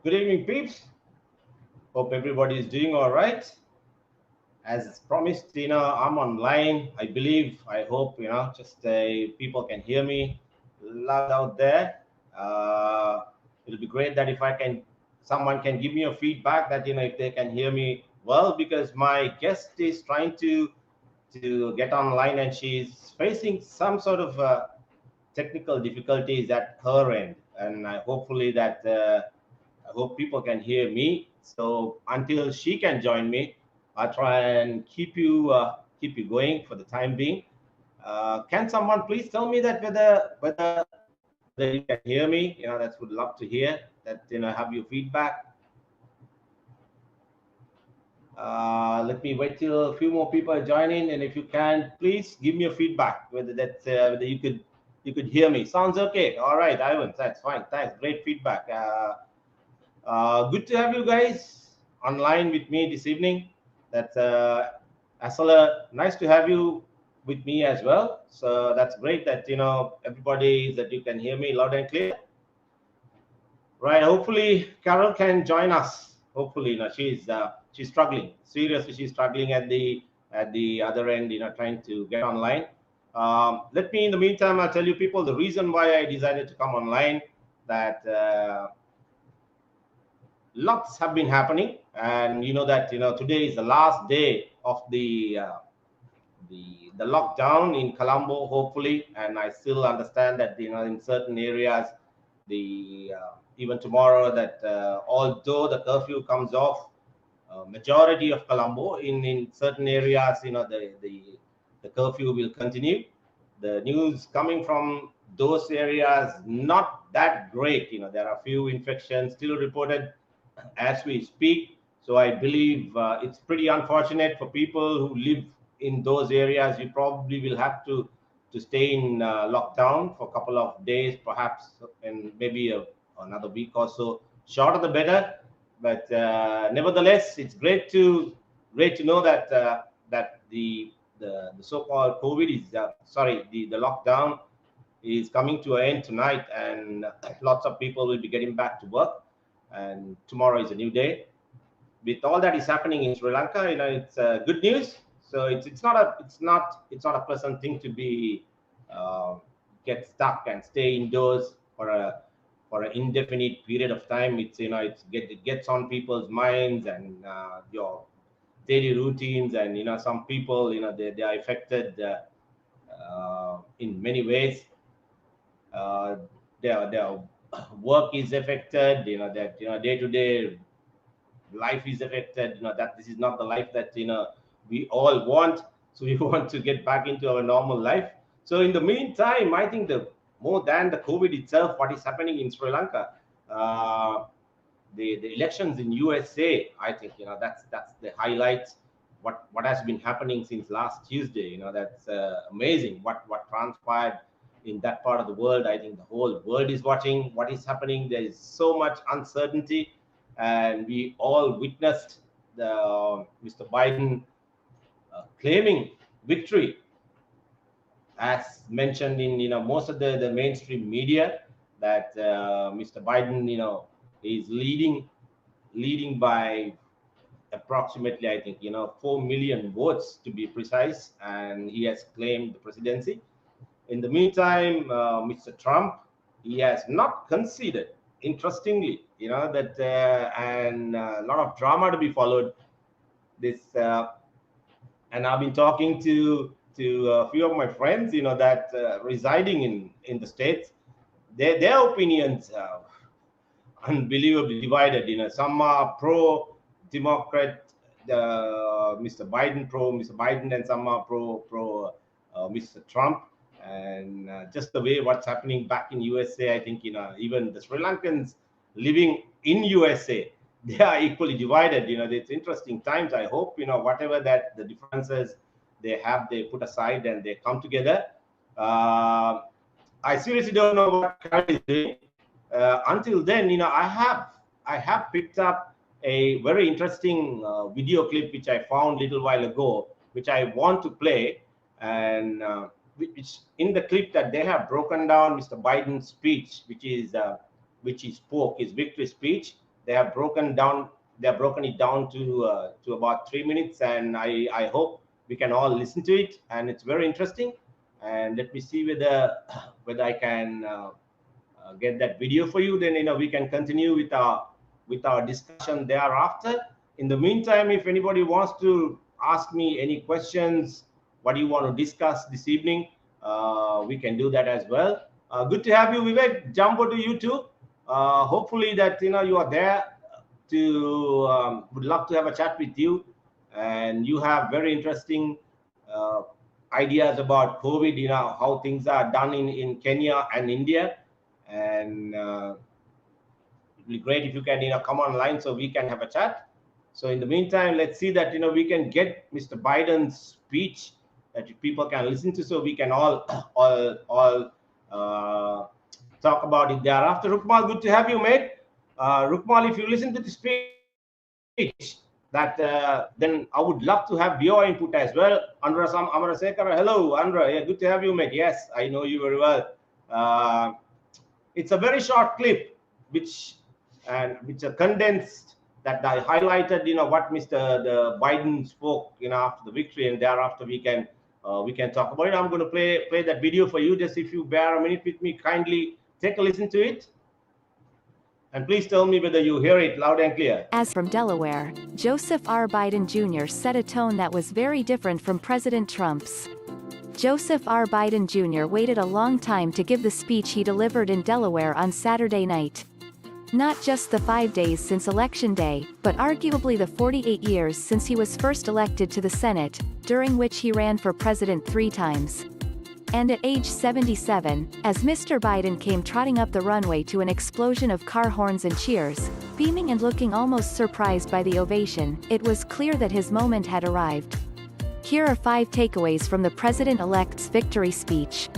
Good evening, peeps. Hope everybody is doing all right. As promised, I'm online. I believe, I hope, just people can hear me loud out there. Uh, it'll be great that if someone can give me a feedback that, if they can hear me well, because my guest is trying to get online and she's facing some sort of technical difficulties at her end. And hopefully that I hope people can hear me. So until she can join me, I'll try and keep you going for the time being. Can someone please tell me that whether you can hear me? That would love to hear that. Have your feedback. Let me wait till a few more people are joining, and if you can, please give me a feedback whether you could hear me. Sounds okay. All right, Ivan, that's fine. Thanks. Great feedback. Good to have you guys online with me this evening. That's Asala, nice to have you with me as well. So that's great that everybody that you can hear me loud and clear. Right. Hopefully, Caryll can join us. Hopefully, she's struggling. Seriously, she's struggling at the other end. Trying to get online. Let me, in the meantime, I'll tell you people the reason why I decided to come online. That lots have been happening, and that today is the last day of the lockdown in Colombo, hopefully. And I still understand that in certain areas, the even tomorrow, that although the curfew comes off, majority of Colombo, in certain areas, the curfew will continue. The news coming from those areas not that great. There are few infections still reported as we speak. So I believe it's pretty unfortunate for people who live in those areas. You probably will have to stay in lockdown for a couple of days, perhaps, and maybe another week or so. Shorter the better. But nevertheless, it's great to know that that the so-called COVID is sorry, the lockdown is coming to an end tonight, and lots of people will be getting back to work. And tomorrow is a new day. With all that is happening in Sri Lanka, it's good news. So it's not a pleasant thing to be get stuck and stay indoors for an indefinite period of time. It gets on people's minds and your daily routines, and some people they are affected in many ways. uh, their work is affected, that day to day life is affected, that this is not the life that we all want. So we want to get back into our normal life. So in the meantime, I think the more than the COVID itself, what is happening in Sri Lanka, uh, the elections in USA, I think that's the highlights. What has been happening since last Tuesday, that's amazing. What transpired in that part of the world. I think the whole world is watching what is happening. There is so much uncertainty, and we all witnessed Mr. Biden claiming victory, as mentioned in most of the mainstream media, that Mr. Biden is leading by approximately, I think 4 million votes to be precise, and he has claimed the presidency. In the meantime, Mr. Trump, he has not conceded. Interestingly, that and a lot of drama to be followed. This and I've been talking to a few of my friends, that residing in the states. Their opinions unbelievably divided. Some are pro Democrat, Mr. Biden, and some are pro Mr. Trump. And just the way what's happening back in USA, I think even the Sri Lankans living in USA, they are equally divided. It's interesting times. I hope whatever that the differences they have, they put aside and they come together. Uh, I seriously don't know what Caryll is doing. Until then, I have picked up a very interesting video clip which I found a little while ago, which I want to play. And which in the clip that they have broken down Mr. Biden's speech, which he spoke, his victory speech. they have broken it down to about 3 minutes, and I hope we can all listen to it, and it's very interesting. And let me see whether I can get that video for you. Then we can continue with our discussion thereafter. In the meantime, if anybody wants to ask me any questions, what do you want to discuss this evening, we can do that as well. Good to have you, Vivek. Jumbo to you too. Hopefully that you are there to would love to have a chat with you, and you have very interesting ideas about COVID, how things are done in Kenya and India. And it'd be great if you can come online so we can have a chat. So in the meantime, let's see that we can get Mr. Biden's speech that people can listen to, so we can all talk about it thereafter. Rukmal, good to have you, mate. Rukmal, if you listen to the speech, then I would love to have your input as well. Andra Amarasekara, hello, Andra. Yeah, good to have you, mate. Yes, I know you very well. It's a very short clip, which are condensed, that I highlighted, what Mr. Biden spoke, after the victory, and thereafter we can talk about it. I'm going to play that video for you. Just if you bear a minute with me, kindly take a listen to it. And please tell me whether you hear it loud and clear. As from Delaware, Joseph R. Biden Jr. set a tone that was very different from President Trump's. Joseph R. Biden Jr. waited a long time to give the speech he delivered in Delaware on Saturday night. Not just the 5 days since Election Day, but arguably the 48 years since he was first elected to the Senate, during which he ran for president 3 times. And at age 77, as Mr. Biden came trotting up the runway to an explosion of car horns and cheers, beaming and looking almost surprised by the ovation, it was clear that his moment had arrived. Here are 5 takeaways from the president-elect's victory speech.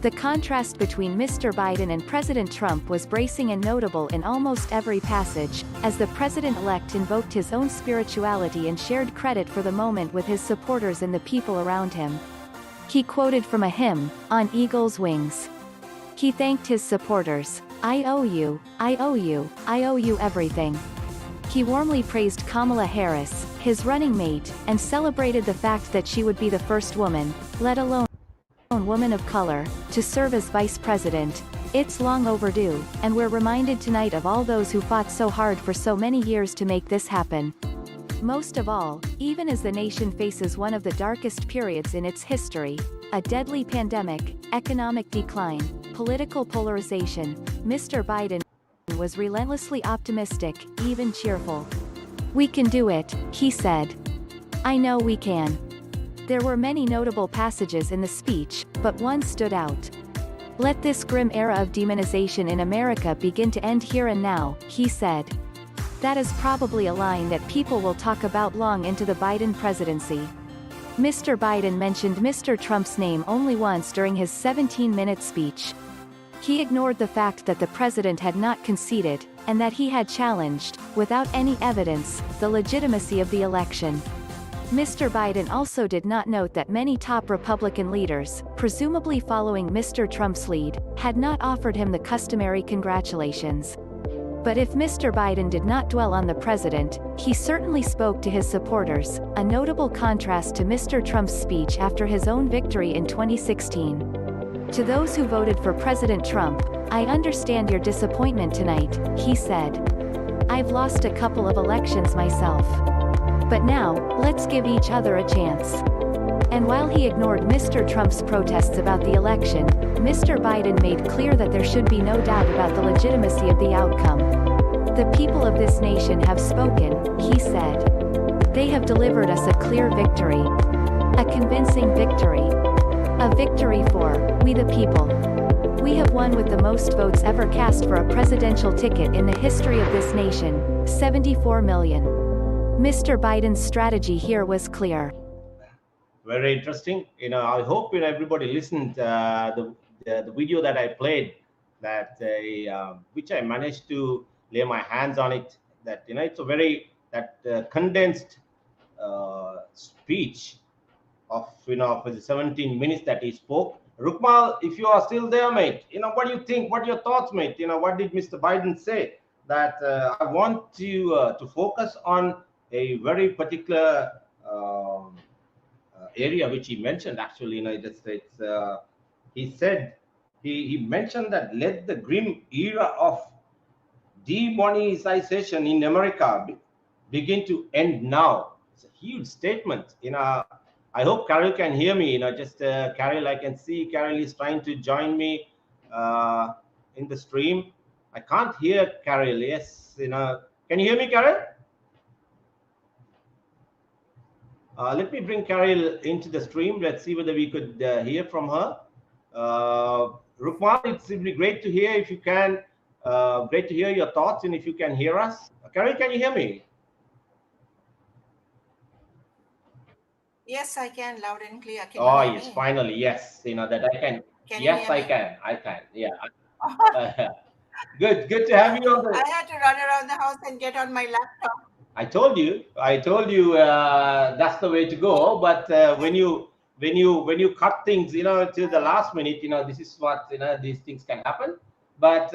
The contrast between Mr. Biden and President Trump was bracing and notable in almost every passage, as the president-elect invoked his own spirituality and shared credit for the moment with his supporters and the people around him. He quoted from a hymn, "On Eagle's Wings." He thanked his supporters, "I owe you, I owe you, I owe you everything." He warmly praised Kamala Harris, his running mate, and celebrated the fact that she would be the first woman, let alone woman of color, to serve as vice president. It's long overdue, and we're reminded tonight of all those who fought so hard for so many years to make this happen. Most of all, even as the nation faces one of the darkest periods in its history, a deadly pandemic, economic decline, political polarization, Mr. Biden was relentlessly optimistic, even cheerful. "We can do it," he said. "I know we can." There were many notable passages in the speech, but one stood out. "Let this grim era of demonization in America begin to end here and now," he said. That is probably a line that people will talk about long into the Biden presidency. Mr. Biden mentioned Mr. Trump's name only once during his 17-minute speech. He ignored the fact that the president had not conceded, and that he had challenged, without any evidence, the legitimacy of the election. Mr. Biden also did not note that many top Republican leaders, presumably following Mr. Trump's lead, had not offered him the customary congratulations. But if Mr. Biden did not dwell on the president, he certainly spoke to his supporters, a notable contrast to Mr. Trump's speech after his own victory in 2016. "To those who voted for President Trump, I understand your disappointment tonight," he said. "I've lost a couple of elections myself. But now, let's give each other a chance." And while he ignored Mr. Trump's protests about the election, Mr. Biden made clear that there should be no doubt about the legitimacy of the outcome. "The people of this nation have spoken," he said. "They have delivered us a clear victory. A convincing victory. A victory for, we the people. We have won with the most votes ever cast for a presidential ticket in the history of this nation, 74 million. Mr. Biden's strategy here was clear. Very interesting. I hope everybody listened the video that I played, that which I managed to lay my hands on it. That it's a very condensed speech of for the 17 minutes that he spoke. Rukmal, if you are still there, mate, what do you think? What are your thoughts, mate? What did Mr. Biden say? that I want to focus on a very particular area which he mentioned. Actually, in the United States, he said he mentioned that let the grim era of demonetization in America begin to end now. It's a huge statement. I hope Caryll can hear me. Just Caryll, I can see Caryll is trying to join me uh, in the stream. I can't hear Caryll. Yes, can you hear me, Caryll? Let me bring Caryll into the stream. Let's see whether we could hear from her. Rukman, it would be great to hear if you can. Great to hear your thoughts and if you can hear us. Caryll, can you hear me? Yes, I can, loud and clear. Can you Oh, hear yes, me? finally, yes. That I can. Can you Yes, hear I me? can. I can. Yeah. Good to have you on I the. had to run around the house and get on my laptop. I told you, that's the way to go. But when you cut things, to the last minute, this is what these things can happen. But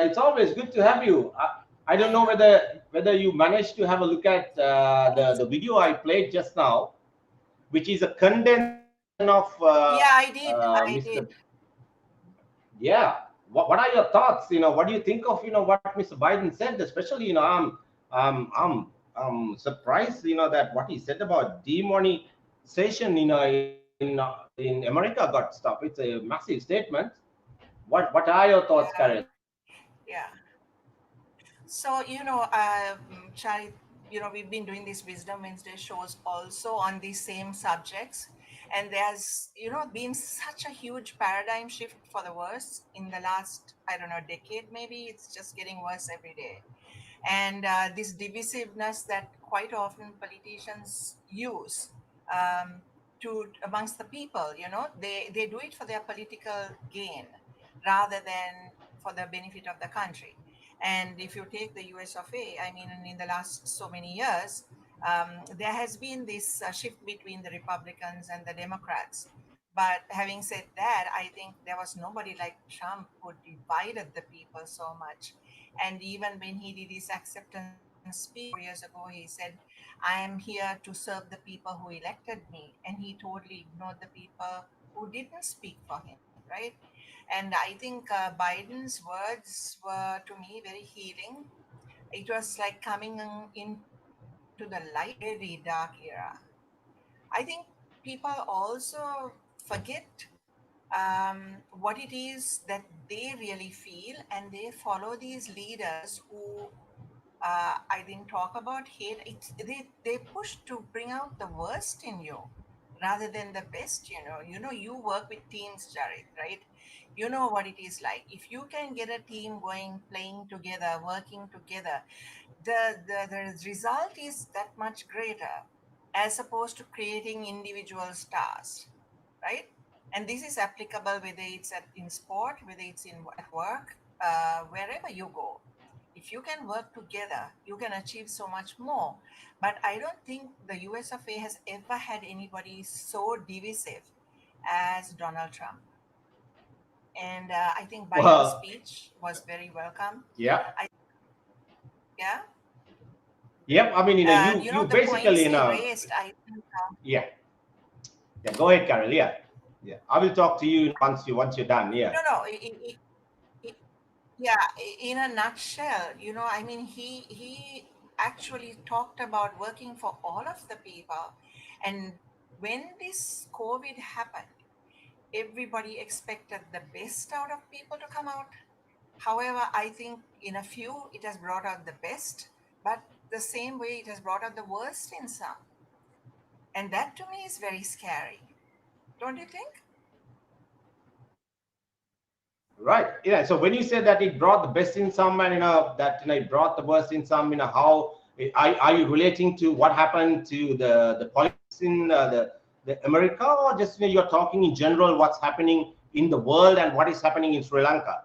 it's always good to have you. I don't I know know. whether you managed to have a look at the It's, video I played just now, which is a condensed version of yeah, I did. I Mr. did. Yeah. What are your thoughts? What do you think of what Mr. Biden said? Especially, I'm surprised, that what he said about demonetization, in America got stopped. It's a massive statement. What are your thoughts, Yeah, Karen? yeah. So, Charit, we've been doing these Wisdom Wednesday shows also on these same subjects. And there's, been such a huge paradigm shift for the worse in the last, I don't know, decade maybe. It's just getting worse every day. And this divisiveness that quite often politicians use to amongst the people, they do it for their political gain rather than for the benefit of the country. And if you take the US of A, I mean, in the last so many years, there has been this shift between the Republicans and the Democrats. But having said that, I think there was nobody like Trump who divided the people so much. And even when he did his acceptance speech 4 years ago, he said, I am here to serve the people who elected me. And he totally ignored the people who didn't speak for him, right? And I think Biden's words were to me very healing. It was like coming into the light of a very dark era. I think people also forget what it is that they really feel, and they follow these leaders who I didn't talk about hate. They push to bring out the worst in you rather than the best. You work with teams, Jared, right? You know what it is like. If you can get a team going, playing together, working together, the result is that much greater as opposed to creating individual stars, right? And this is applicable whether it's in sport, whether it's at work, wherever you go. If you can work together, you can achieve so much more. But I don't think the US of A has ever had anybody so divisive as Donald Trump. And I think Biden's Well, speech was very welcome. yeah, I Yeah, yep. I mean, you the basically, points he raised, I think. yeah, yeah. Go ahead, Karen. Yeah, yeah. I will talk to you once you're done. Yeah. No, no. I- yeah, in a nutshell, I mean, he actually talked about working for all of the people, and when this COVID happened, everybody expected the best out of people to come out. However, I think in a few it has brought out the best, but the same way it has brought out the worst in some, and that to me is very scary. Don't you think? Right. Yeah. So when you say that it brought the best in some, and that it brought the worst in some, how are you relating to what happened to the politics in the America, or just you're talking in general what's happening in the world and what is happening in Sri Lanka?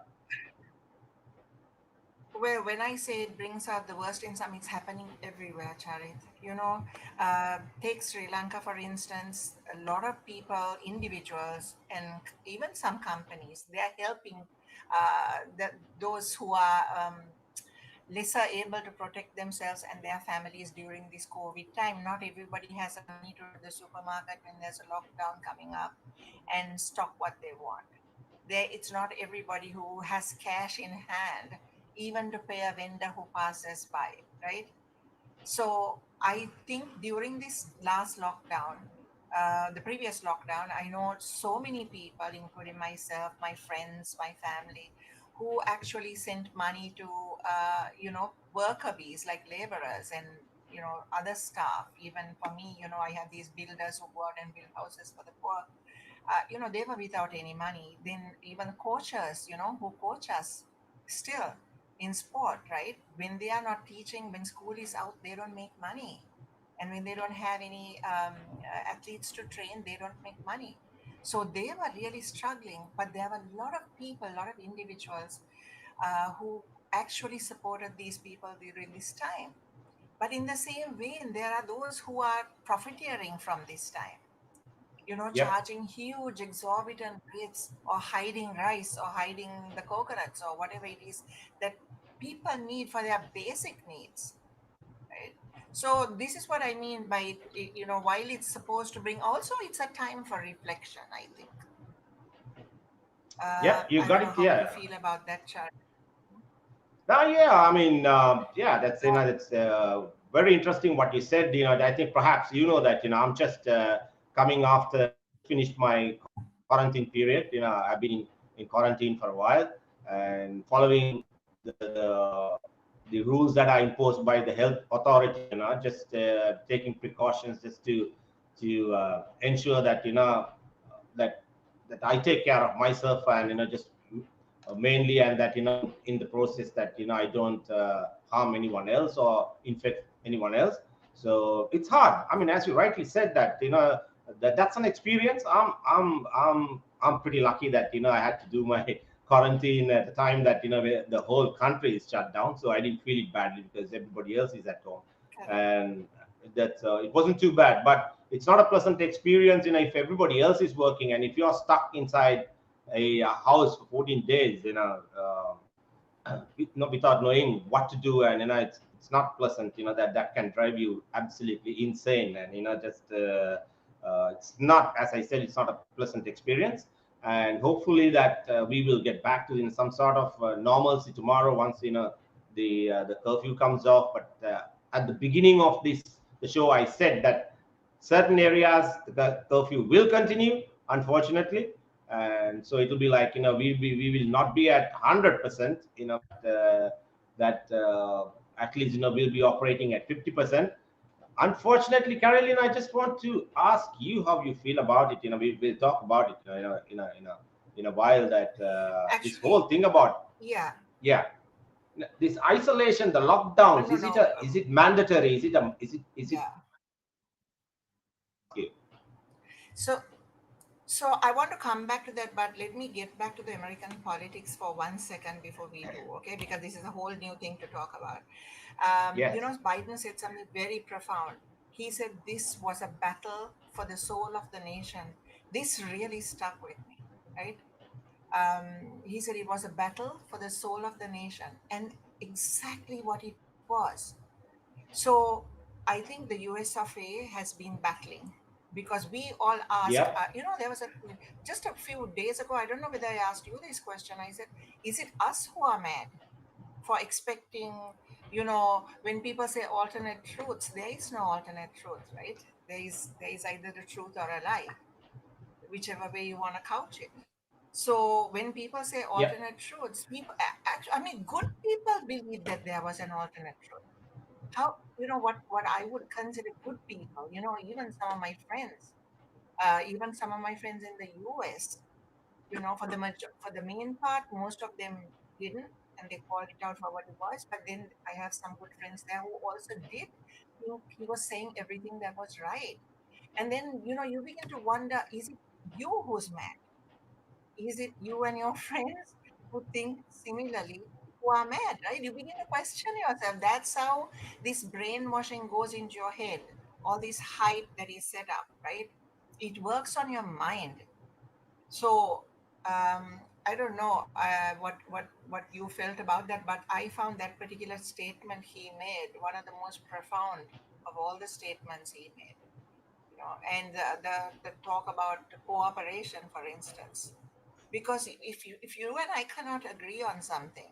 Well, when I say it brings out the worst in some, it's happening everywhere, Charit. Take Sri Lanka, for instance. A lot of people, individuals, and even some companies, they are helping those who are lesser able to protect themselves and their families during this COVID time. Not everybody has the money to go to the supermarket when there's a lockdown coming up and stock what they want. It's not everybody who has cash in hand, even to pay a vendor who passes by, right? So I think during this last lockdown, the previous lockdown, I know so many people, including myself, my friends, my family, who actually sent money to, worker bees like laborers and, other staff. Even for me, I have these builders who go out and build houses for the poor. They were without any money. Then even coaches, who coach us still in sport, right? When they are not teaching, when school is out, they don't make money. And when they don't have any athletes to train, they don't make money. So they were really struggling. But there were a lot of people, a lot of individuals who actually supported these people during this time. But in the same vein, there are those who are profiteering from this time, Yep. charging huge exorbitant rates or hiding rice or hiding the coconuts or whatever it is that people need for their basic needs, right? So this is what I mean by while it's supposed to bring, also it's a time for reflection, I think. Yep. You I don't got know it. how you Yeah. feel about that, Charlie. Yeah, I mean, yeah, that's very interesting what you said. I think perhaps that I'm just coming after I just finished my quarantine period. I've been in quarantine for a while and following the rules that are imposed by the health authority. Just taking precautions just to ensure that that that I take care of myself and just mainly, and that in the process that I don't harm anyone else or infect anyone else. So it's hard. I mean, as you rightly said, that that's an experience. I'm pretty lucky that I had to do my quarantine at the time that where the whole country is shut down, so I didn't feel it badly because everybody else is at home. Correct. And that it wasn't too bad. But it's not a pleasant experience if everybody else is working and if you're stuck inside a house for 14 days, without knowing what to do, and it's not pleasant. That can drive you absolutely insane, and just it's not, as I said, it's not a pleasant experience. And hopefully that we will get back to some sort of normalcy tomorrow once the curfew comes off. But at the beginning of the show, I said that certain areas the curfew will continue, unfortunately. And so it will be like we will not be at 100%, but that at least we'll be operating at 50%. Unfortunately, Caroline, I just want to ask you how you feel about it. We'll talk about it in a while, that this Actually, whole thing about, yeah. yeah, this isolation, the No, lockdowns, no, is it no. mandatory, is it Yeah. you? So So I want to come back to that, but let me get back to the American politics for 1 second before we do, okay? Because this is a whole new thing to talk about. Yes. Biden said something very profound. He said this was a battle for the soul of the nation. This really stuck with me, right? He said it was a battle for the soul of the nation, and exactly what it was. So I think the US of A has been battling because we all asked, Yep. there was just a few days ago, I don't know whether I asked you this question. I said, is it us who are mad for expecting, when people say alternate truths, there is no alternate truth, right? There is either the truth or a lie, whichever way you want to couch it. So when people say Yep. alternate truths, people actually, I mean, good people believe that there was an alternate truth. How, what I would consider good people, even some of my friends, even some of my friends in the US, for the main part, most of them didn't, and they called it out for what it was. But then I have some good friends there who also did think he was saying everything that was right. And then you begin to wonder, is it you who's mad? Is it you and your friends who think similarly, who are mad, right? You begin to question yourself. That's how this brainwashing goes into your head. All this hype that is set up, right? It works on your mind. So I don't know what you felt about that, but I found that particular statement he made one of the most profound of all the statements he made. And the talk about cooperation, for instance, because if you and I cannot agree on something,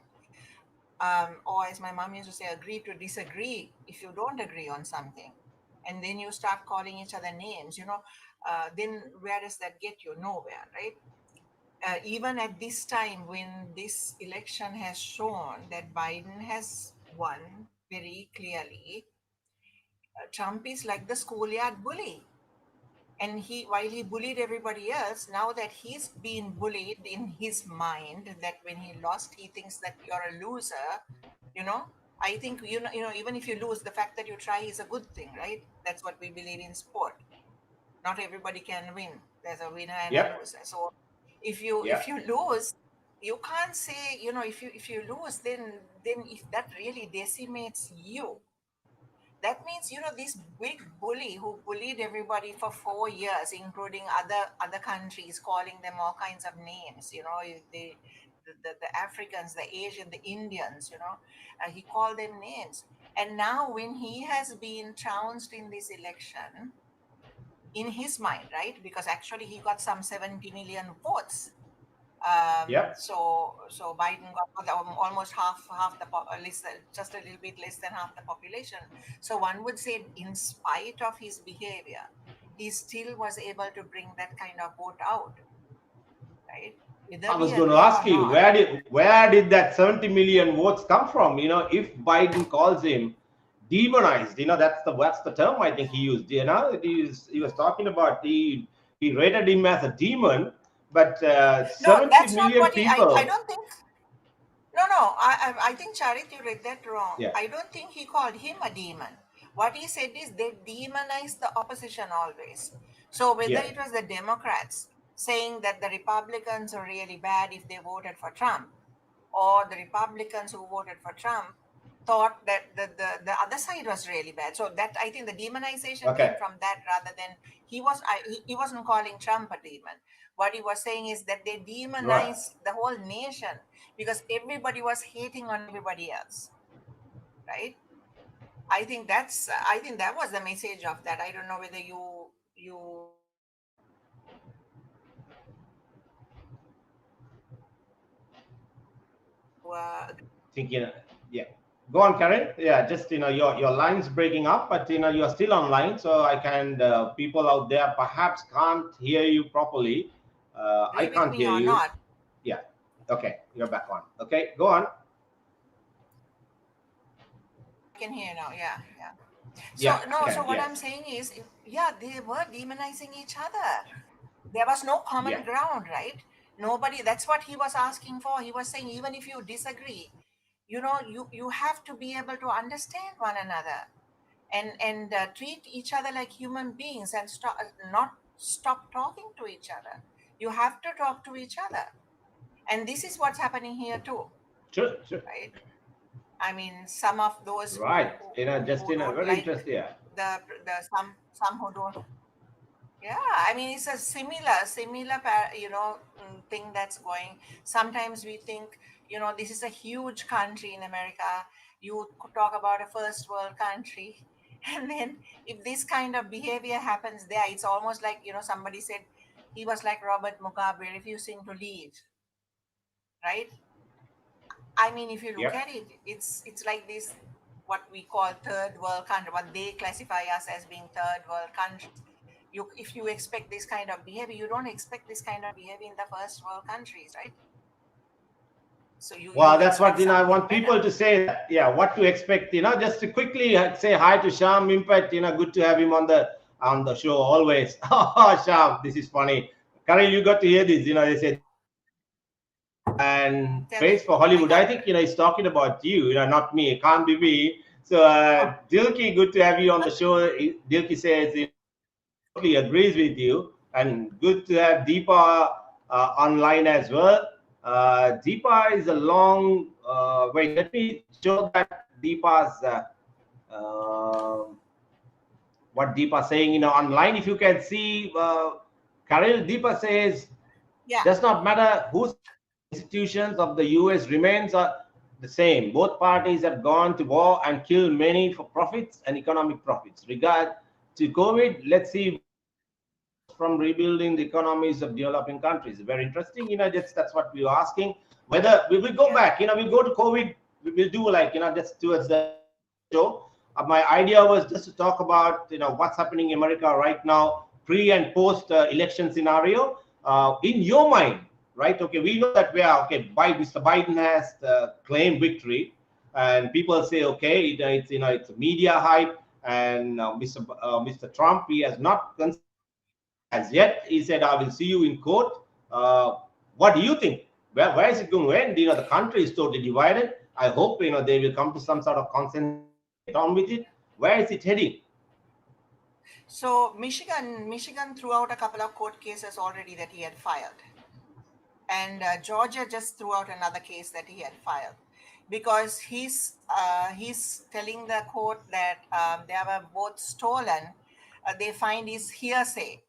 or as my mom used to say, agree to disagree. If you don't agree on something, and then you start calling each other names, then where does that get you? Nowhere, right? Even at this time when this election has shown that Biden has won very clearly, Trump is like the schoolyard bully. And while he bullied everybody else, now that he's been bullied in his mind, that when he lost, he thinks that you're a loser, you know. I think, even if you lose, the fact that you try is a good thing, right? That's what we believe in sport. Not everybody can win. There's a winner and a Yep. loser. So if you Yeah. lose, you can't say, if you lose, then if that really decimates you, that means, this big bully who bullied everybody for 4 years, including other countries, calling them all kinds of names. The Africans, the Asian, the Indians. He called them names. And now, when he has been trounced in this election, in his mind, right? Because actually he got some 70 million votes. Yep. So Biden got almost half the less, just a little bit less than half the population. So one would say, in spite of his behavior, he still was able to bring that kind of vote out, right? Whether I we was going to agree or ask you, not. where did that 70 million votes come from? If Biden calls him demonized, that's the term I think he Mm. used. He was talking about, he rated him as a demon, but No, 70 that's not million what I people. don't think. No. I think, Charit, you read that wrong. Yeah, I don't think he called him a demon. What he said is they demonized the opposition always. So whether yeah, it was the Democrats saying that the Republicans are really bad if they voted for Trump, or the Republicans who voted for Trump thought that the other side was really bad. So that, I think, the demonization came okay, from that, rather than he wasn't calling Trump a demon. What he was saying is that they right. demonized the whole nation because everybody was hating on everybody else, right? I think that was the message of that. I don't know whether you agree. Think, yeah. Go on, Karen. Yeah, just your line's breaking up, but you're still online, so I can people out there perhaps can't hear you properly. I With can't me hear or you. not. Yeah. Okay, you're back on. Okay, go on. I can hear now. Yeah, yeah. So Yeah, I no, can. so what Yes. I'm saying is, yeah, they were demonizing each other. There was no Yeah. common ground, right? Nobody. That's what he was asking for. He was saying, even if you disagree, you have to be able to understand one another, and treat each other like human beings, and not stop talking to each other. You have to talk to each other, and this is what's happening here too, Sure. Sure. right? I mean, some of those Right. Just who don't very like interesting. Yeah. the some who don't. Yeah, I mean, it's a similar thing that's going. Sometimes we think, this is a huge country in America. You could talk about a first world country, and then if this kind of behavior happens there, it's almost like, somebody said he was like Robert Mugabe, refusing to leave, right? I mean, if you look Yep. at it, it's like this, what we call third world country, what they classify us as being third world countries. If you expect this kind of behavior, you don't expect this kind of behavior in the first world countries, right? So you Well, that's expect what I something want better. people to say. That, yeah, what to expect. Just to quickly say hi to Sham Impact. Good to have him on the show always. Oh, Sham, this is funny. Karyl, you got to hear this. They say and Tell praise me, for I Hollywood. I can't. think he's talking about you. Not me. It can't be me. So Oh, Dilky, good to have you on the show. Dilky says totally agrees with you, and good to have Deepa online as well. Deepa is a long. Wait, let me show that Deepa's what Deepa saying. Online. If you can see, Karyl, Deepa says yeah. does not matter who's institutions of the US remains the same. Both parties have gone to war and killed many for profits and economic profits. Regard to COVID, let's see what follows from rebuilding the economies of developing countries. Very interesting. That's what we were asking. Whether we will go Yeah. back, we'll go to COVID. We will do like, just towards the end of the show. My idea was just to talk about, what's happening in America right now, pre and post election scenario. In your mind, right? Okay, we know that we are okay. Mr. Biden has claimed victory, and people say, okay, it's a media hype, and Mr. Trump, he has not conceded as yet. He said, "I will see you in court." Uh, what do you think? Where is it going to end? The country is totally divided. I hope they will come to some sort of consensus and get on with it. Where is it heading? So Michigan threw out a couple of court cases already that he had filed, and Georgia just threw out another case that he had filed because he's telling the court that they were both stolen. They find is hearsay,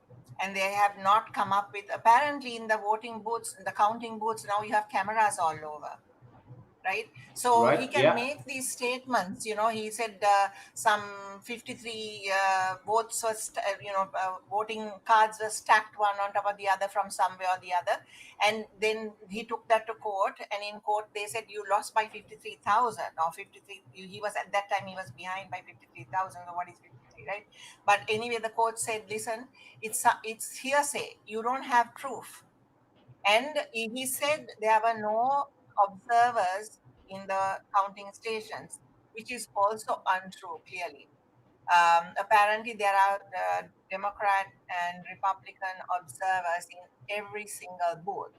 and they have not come up with. Apparently, in the voting booths, in the counting booths, now you have cameras all over, right? So he Right? can Yeah. make these statements. He said some 53 votes were voting cards were stacked one on top of the other from somewhere or the other, and then he took that to court, and in court they said you lost by 53,000 or 53. He was at that time, he was behind by 53,000, or what is 53, right? But anyway, the court said, listen, it's hearsay, you don't have proof. And he said there were no observers in the counting stations, which is also untrue, clearly. Apparently, there are Democrat and Republican observers in every single booth,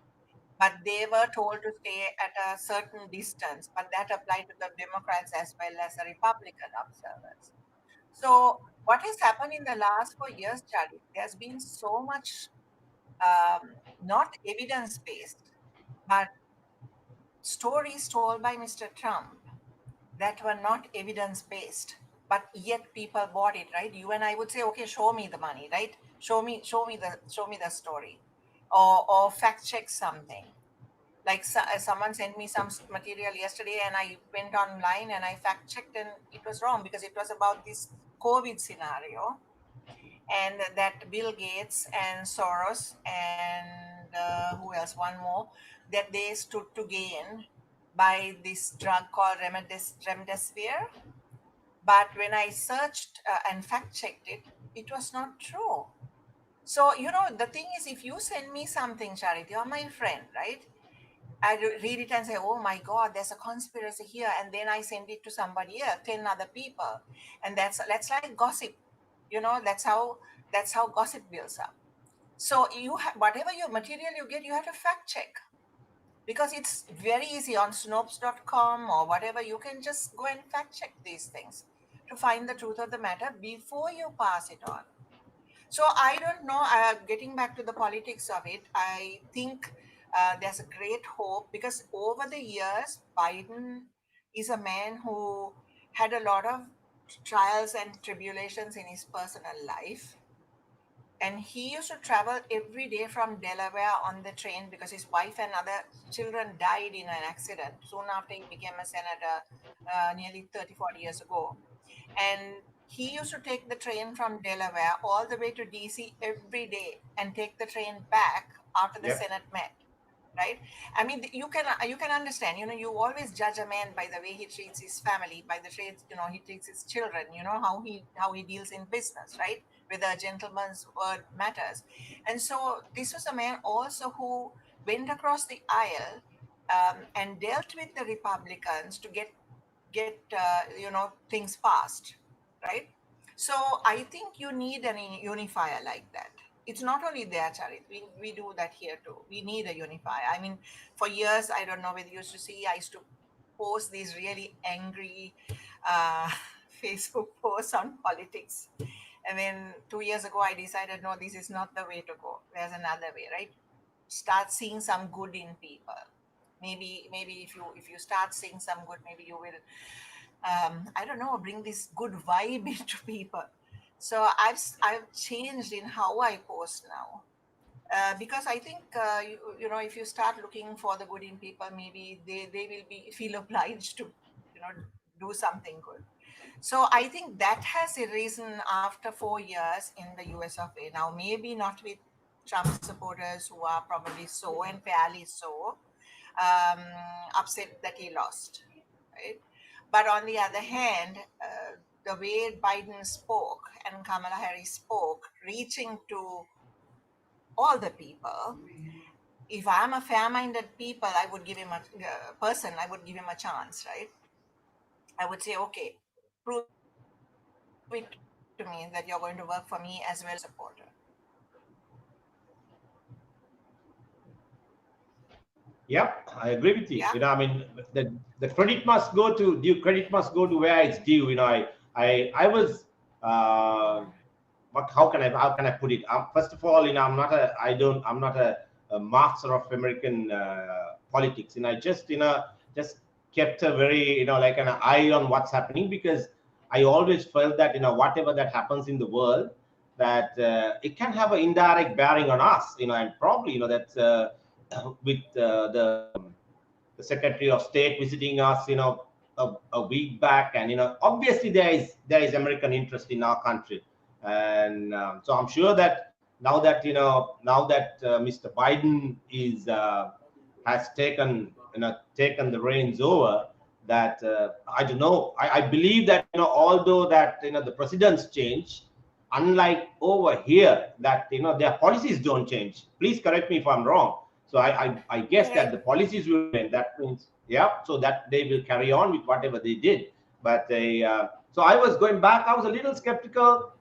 but they were told to stay at a certain distance, but that applied to the Democrats as well as the Republican observers. So, what has happened in the last 4 years, Charlie? There's been so much not evidence based, but stories told by Mr. Trump that were not evidence based, but yet people bought it, right? You and I would say, okay, show me the money, right? Show me the story, or fact check something. Like someone sent me some material yesterday, and I went online and I fact checked, and it was wrong because it was about this COVID scenario, and that Bill Gates and Soros and who else? One more, that they stood to gain by this drug called remdesivir. But when I searched and fact checked it, it was not true. So the thing is, if you send me something, Charity, you're my friend, right? I read it and say, "Oh my God, there's a conspiracy here," and then I send it to somebody else, 10 other people, and that's like gossip. That's how gossip builds up. So whatever your material you get, you have to fact check, because it's very easy on Snopes.com or whatever. You can just go and fact check these things to find the truth of the matter before you pass it on. So I don't know. Getting back to the politics of it, I think there's a great hope, because over the years, Biden is a man who had a lot of trials and tribulations in his personal life. And he used to travel every day from Delaware on the train because his wife and other children died in an accident soon after he became a senator, nearly 30, 40 years ago. And he used to take the train from Delaware all the way to DC every day and take the train back after the Yep. Senate met. Right? I mean, you can understand. You always judge a man by the way he treats his family, by the traits he treats his children. How he deals in business, right? Whether a gentleman's word matters. And so this was a man also who went across the aisle and dealt with the Republicans to get things passed, right? So I think you need an unifier like that. It's not only there, Charit. We do that here too. We need a unifier. I mean, for years, I don't know whether you used to see, I used to post these really angry uh, Facebook posts on politics. And then 2 years ago, I decided, no, this is not the way to go. There's another way, right? Start seeing some good in people. Maybe if you start seeing some good, maybe you will I don't know, bring this good vibe into people. So I've changed in how I post now. Because I think if you start looking for the good in people, maybe they will be feel obliged to you know do something good. So I think that has arisen after 4 years in the US of A. Now, maybe not with Trump supporters who are probably so and fairly so um, upset that he lost, right? But on the other hand, the way Biden spoke and Kamala Harris spoke, reaching to all the people. If I'm a fair-minded people, I would give him a person. I would give him a chance, right? I would say, okay, prove it to me that you're going to work for me as well as my supporter. Yeah, I agree with you. Yeah. I mean, the credit must go to due. Credit must go to where it's due. I was. Uh, what? How can I put it? First of all, I'm not a. I don't. I'm not a master of American politics. I just just kept a very like an eye on what's happening, because I always felt that whatever that happens in the world, that it can have an indirect bearing on us. And probably that. With the Secretary of State visiting us, a week back, and obviously there is American interest in our country, and so I'm sure that now that Mr. Biden is has taken the reins over, that I don't know. I believe that although that the presidents change, unlike over here that their policies don't change. Please correct me if I'm wrong. So I guess that Correct. the policies will remain. That means, yeah, so that they will carry on with whatever they did. But so I was going back. I was a little skeptical.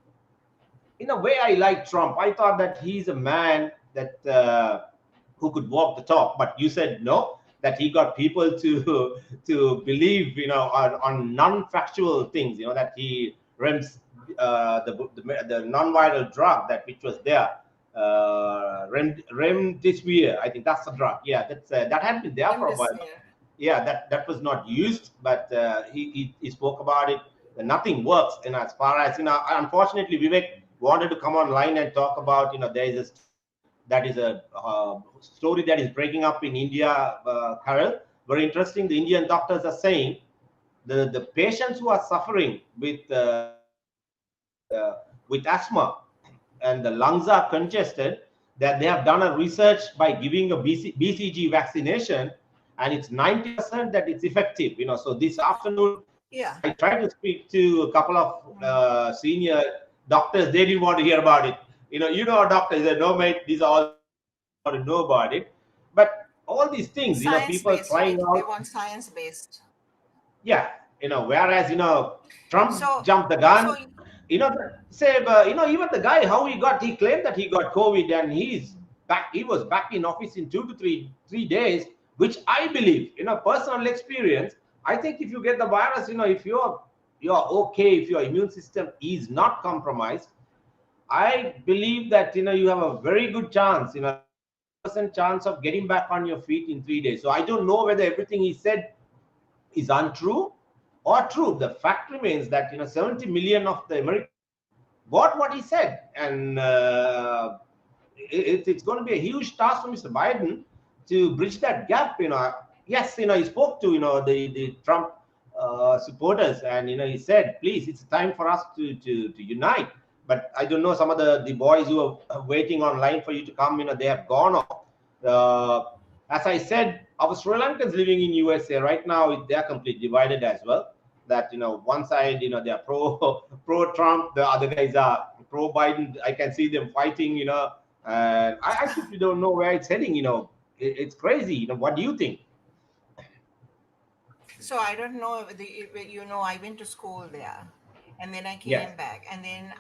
In a way, I like Trump. I thought that he's a man that who could walk the talk. But you said no, that he got people to to believe, on non-factual things. That he rems the non-viral drug that which was there, remdesivir. I think that's the drug. Yeah, that had been there for a while. Remdesivir. Yeah, that was not used, but he spoke about it. Nothing works. As far as unfortunately, Vivek wanted to come online and talk about, there is a story that is a story that is breaking up in India, Caryll. Very interesting. The Indian doctors are saying the patients who are suffering with asthma and the lungs are congested, that they have done a research by giving a BCG vaccination, and it's 90% that it's effective. So this afternoon, Yeah. I tried to speak to a couple of senior doctors. They didn't want to hear about it. Our doctors said, no, mate, these are all things that we don't want to know about it. But all these things, Science people based, trying right? They out. want science based. Yeah, whereas Trump So, jumped the so gun. Say, even the guy, how he claimed that he got COVID, and he was back in office in 2 to 3 days, which I believe, personal experience. I think if you get the virus, if you're okay, if your immune system is not compromised, I believe that you have a very good chance, 90% chance of getting back on your feet in 3 days. So I don't know whether everything he said is untrue or true. The fact remains that 70 million of the Americans got what he said, and it's going to be a huge task for Mr. Biden to bridge that gap. Yes, he spoke to the Trump supporters, and he said, please, it's time for us to unite. But I don't know, some of the boys who are waiting online for you to come, they have gone off. As I said, our Sri Lankans living in USA right now, they're completely divided as well. That one side, they are pro Trump, the other guys are pro Biden. I can see them fighting, and I simply don't know where it's heading. It's crazy. What do you think? So I don't know. I went to school there, and then I Yes. came back, and then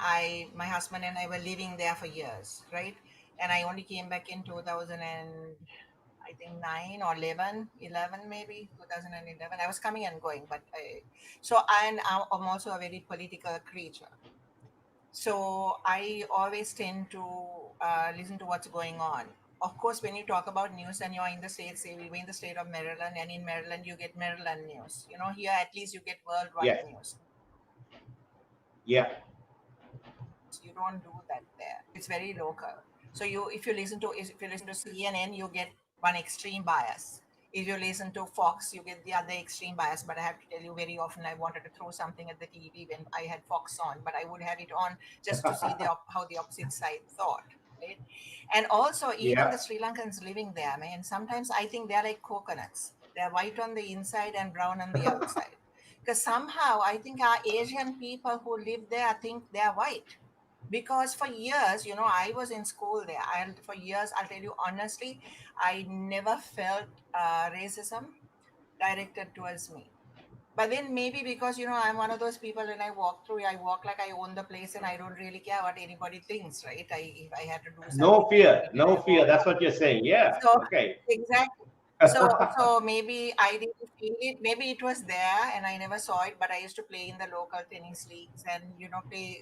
my husband and I were living there for years, right? And I only came back in 2000 and I think 9 or 11 maybe 2011. I was coming and going, but I'm also a very political creature. So I always tend to listen to what's going on. Of course, when you talk about news and you're in the states, say we were in the state of Maryland, and in Maryland you get Maryland news. Here at least you get worldwide Yes. news. Yeah. You don't do that there. It's very local. So if you listen to CNN, you get one extreme bias. If you listen to Fox, you get the other extreme bias. But I have to tell you, very often I wanted to throw something at the TV when I had Fox on, but I would have it on just to see how the opposite side thought, right? And also, even Yeah. the Sri Lankans living there, man, sometimes I think they're like coconuts. They're white on the inside and brown on the outside. Because somehow I think our Asian people who live there think they're white, because for years, I was in school there. For years, I'll tell you honestly, I never felt racism directed towards me. But then maybe because I'm one of those people, when I walk through, I walk like I own the place and I don't really care what anybody thinks, right? If I had to do No something, I do fear, it and no I fear. walk That's out. what you're saying. Yeah. So Okay. exactly. So maybe I didn't feel it. Maybe it was there and I never saw it. But I used to play in the local tennis leagues and play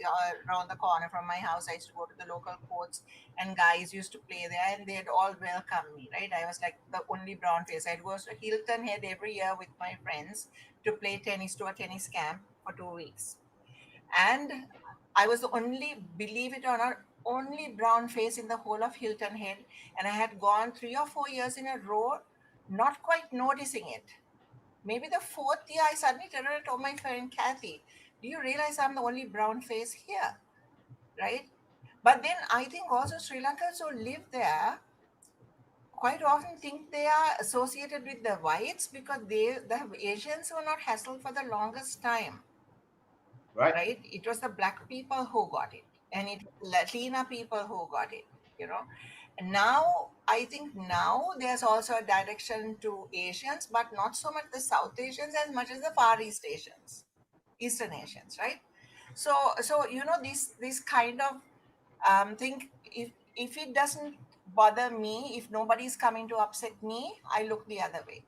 around the corner from my house. I used to go to the local courts and guys used to play there and they'd all welcome me. Right? I was like the only brown face. I'd go to Hilton Head every year with my friends to play tennis, to a tennis camp for 2 weeks, and I was the only, believe it or not, only brown face in the whole of Hilton Head, and I had gone 3 or 4 years in a row, not quite noticing it. Maybe the fourth year, I suddenly turned around and told my friend Kathy, "Do you realize I'm the only brown face here?" Right? But then I think also Sri Lankans who live there quite often think they are associated with the whites because the Asians were not hassled for the longest time, Right. right? It was the black people who got it, and it was Latina people who got it, you know. And now, I think now there's also a direction to Asians, but not so much the South Asians as much as the Far East Asians, Eastern Asians, right? So this kind of thing. If it doesn't bother me, if nobody's coming to upset me, I look the other way,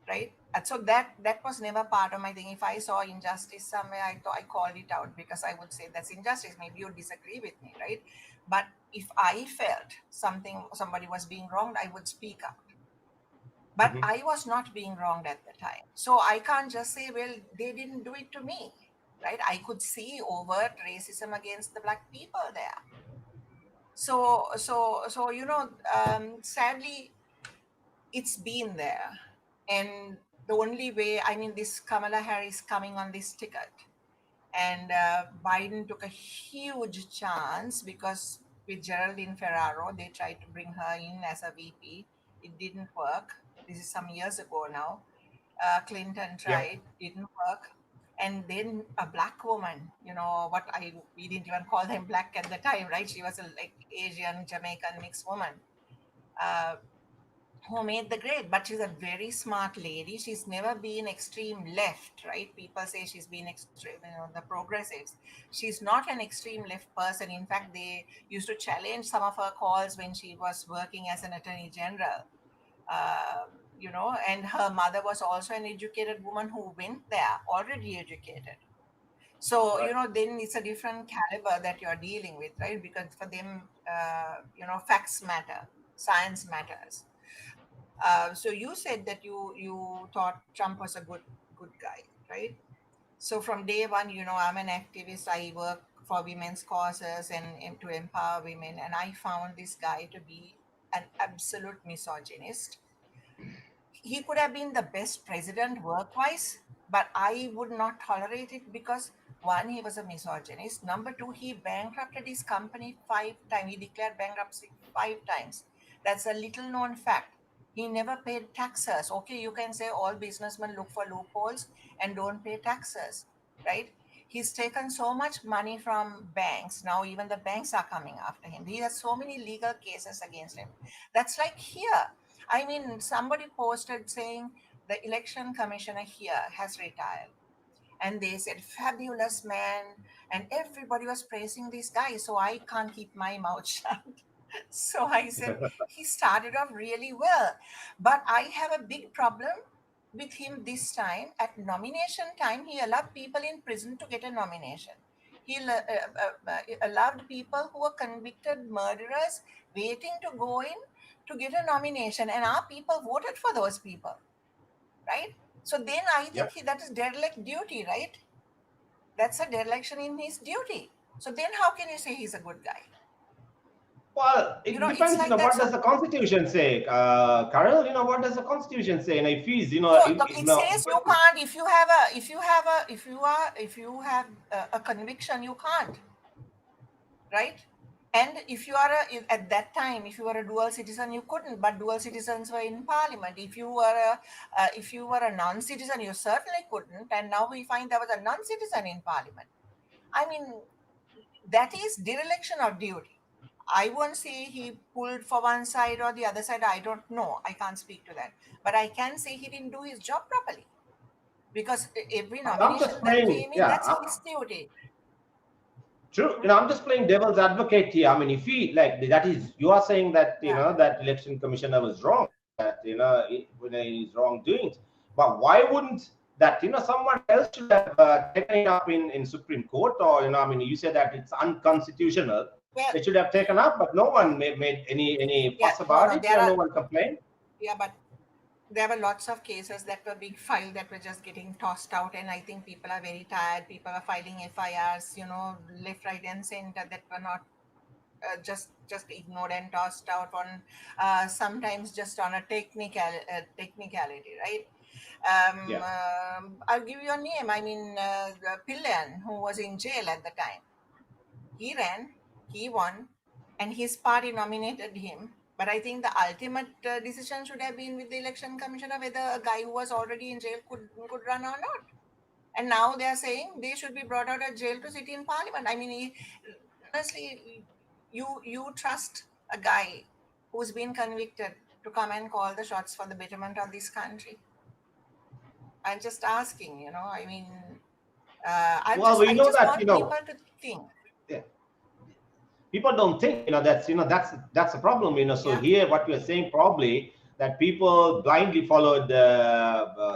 right? And so that was never part of my thing. If I saw injustice somewhere, I called it out because I would say that's injustice. Maybe you disagree with me, right? But if I felt somebody was being wronged, I would speak out. But Mhm. I was not being wronged at the time, so I can't just say, well, they didn't do it to me, right? I could see overt racism against the black people there. So sadly, it's been there. And the only way, I mean, this Kamala Harris coming on this ticket, and Biden took a huge chance because with Geraldine Ferraro, they tried to bring her in as a VP. It didn't work. This is some years ago now. Clinton Yep. tried, didn't work. And then a black woman, we didn't even call them black at the time, right? She was a like Asian Jamaican mixed woman. Uh, who made the grade, but she's a very smart lady. She's never been extreme left, right? People say she's been extreme, the progressives. She's not an extreme left person. In fact, they used to challenge some of her calls when she was working as an attorney general. And her mother was also an educated woman who went there, already educated. So, Right. then it's a different caliber that you're dealing with, right? Because for them, facts matter, science matters. So you said that you thought Trump was a good guy, right? So from day one, I'm an activist. I work for women's causes and to empower women, and I found this guy to be an absolute misogynist. He could have been the best president work-wise, but I would not tolerate it because one, he was a misogynist. Number two, he bankrupted his company 5 times. He declared bankruptcy 5 times. That's a little known fact. He never paid taxes. Okay, you can say all businessmen look for loopholes and don't pay taxes, right? He's taken so much money from banks. Now even the banks are coming after him. He has so many legal cases against him. That's like here. I mean, somebody posted saying the election commissioner here has retired. And they said, fabulous man. And everybody was praising this guy. So I can't keep my mouth shut. So I said, he started off really well. But I have a big problem with him this time. At nomination time, he allowed people in prison to get a nomination. Allowed people who were convicted murderers waiting to go in to get a nomination. And our people voted for those people, right? So then I think Yep. that is derelict duty, right? That's a dereliction in his duty. So then how can you say he's a good guy? Well, You it know, it's depends. like that. What So does the Constitution say, Caryll? What does the Constitution say? And if he's, so if it no, says you can't, if you have a, if you have a conviction, you can't, right? And if you are at that time, if you were a dual citizen, you couldn't. But dual citizens were in parliament. If you were a non-citizen, you certainly couldn't. And now we find there was a non-citizen in parliament. I mean, that is dereliction of duty. I won't say he pulled for one side or the other side. I don't know. I can't speak to that. But I can say he didn't do his job properly, because every I'm nomination just that playing. came in, Yeah, that's his duty. true. I'm just playing devil's advocate here. I mean, if he like that is, you are saying that Yeah. that election commissioner was wrong, that when he's wrongdoings, but why wouldn't that someone else should have taken it up in Supreme Court, or I mean, you said that it's unconstitutional. Well, They should have taken up, but no one made any yeah, fuss no, about no, it. there No are, one complained. yeah, but there were lots of cases that were being filed that were just getting tossed out, and I think people are very tired. People are filing FIRs, left, right, and center, that were not just ignored and tossed out on sometimes just on a technicality, right? Yeah. I'll give you a name. I mean, Pillan, who was in jail at the time, he ran, he won, and his party nominated him. But I think the ultimate decision should have been with the election commissioner, whether a guy who was already in jail could run or not. And now they are saying they should be brought out of jail to sit in parliament. I mean, honestly, you trust a guy who's been convicted to come and call the shots for the betterment of this country? I'm just asking. I mean, Well, we I know just that want people to think. yeah, people don't think that's the problem. So Yeah. here what you're saying, probably that people blindly followed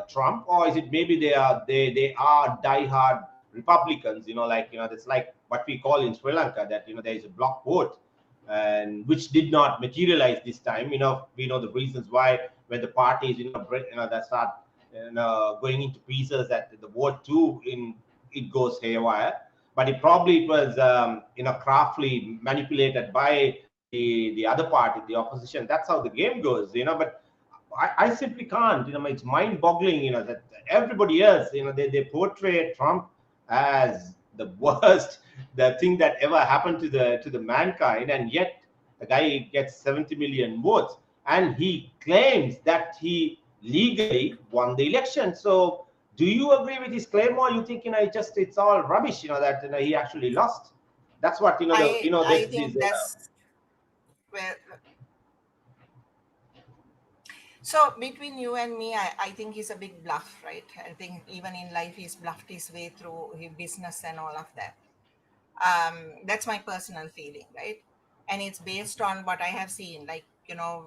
Trump, or is it maybe they are diehard Republicans, like that's like what we call in Sri Lanka, that there is a block vote, and which did not materialize this time. We know the reasons why, when the parties that start going into pieces, that the vote too in it goes haywire. But it was craftily manipulated by the other party, the opposition. That's how the game goes. But I simply can't. It's mind-boggling. That everybody else, they portray Trump as the worst, the thing that ever happened to the mankind, and yet the guy gets 70 million votes, and he claims that he legally won the election. So, do you agree with his claim, or you think it's all rubbish? That he actually lost. That's what I this. think that's where. So between you and me, I think he's a big bluff, right? I think even in life, he's bluffed his way through his business and all of that. That's my personal feeling, right? And it's based on what I have seen, like,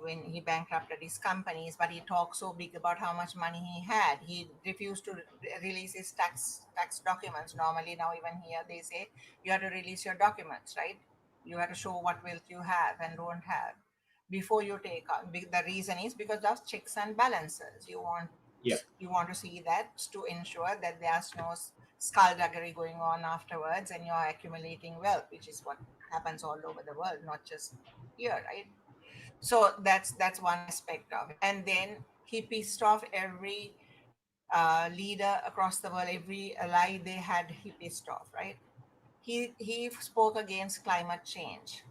when he bankrupted his companies, but he talked so big about how much money he had. He refused to release his tax documents. Normally now, even here, they say you have to release your documents, right? You have to show what wealth you have and don't have before you take on. The reason is because of checks and balances. Yeah. You want to see that to ensure that there's no skullduggery going on afterwards, and you're accumulating wealth, which is what happens all over the world, not just here, right? So that's one aspect of it. And then he pissed off every leader across the world. Every ally they had, he pissed off, right? He spoke against climate change.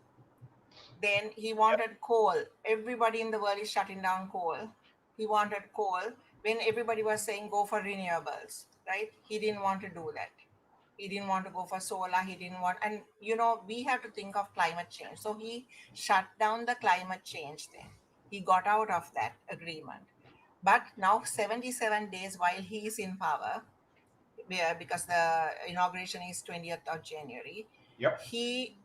Then he wanted coal. Everybody in the world is shutting down coal. He wanted coal when everybody was saying go for renewables, right? He didn't want to do that. He didn't want to go for solar. He didn't want, and we have to think of climate change. So he shut down the climate change thing. He got out of that agreement. But now, 77 days while he is in power, because the inauguration is 20th of January, Yep. he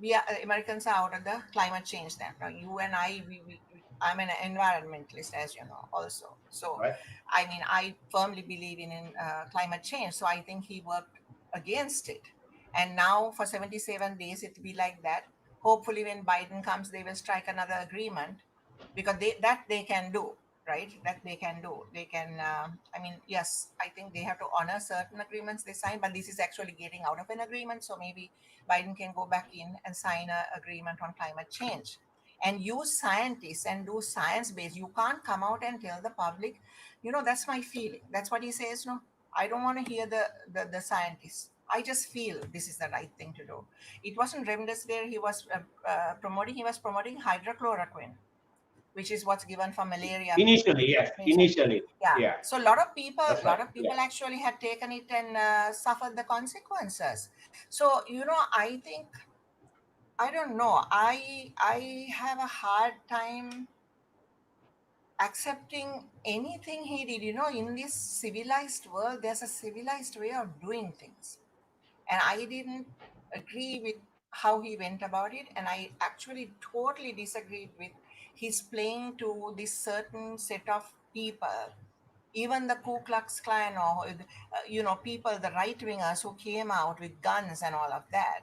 we are, Americans are out of the climate change then. Now, you and I, I'm an environmentalist, as you know, also. So, Right. I mean, I firmly believe in climate change. So I think he worked against it. And now for 77 days, it'll be like that. Hopefully, when Biden comes, they will strike another agreement, because that they can do. right? That they can do. They can, I mean, yes, I think they have to honor certain agreements they sign, but this is actually getting out of an agreement. So maybe Biden can go back in and sign an agreement on climate change and use scientists and do science based. You can't come out and tell the public, that's my feeling. That's what he says. No, I don't want to hear the scientists. I just feel this is the right thing to do. It wasn't remdesivir he was promoting. He was promoting hydrochloroquine, which is what's given for malaria Initially, yes. patient. Initially, Yeah. yeah. So a lot of people, That's right. Yeah. actually had taken it and suffered the consequences. So I think, I don't know. I have a hard time accepting anything he did. In this civilized world, there's a civilized way of doing things, and I didn't agree with how he went about it, and I actually totally disagreed with his playing to this certain set of people, even the Ku Klux Klan, or people, the right wingers who came out with guns and all of that.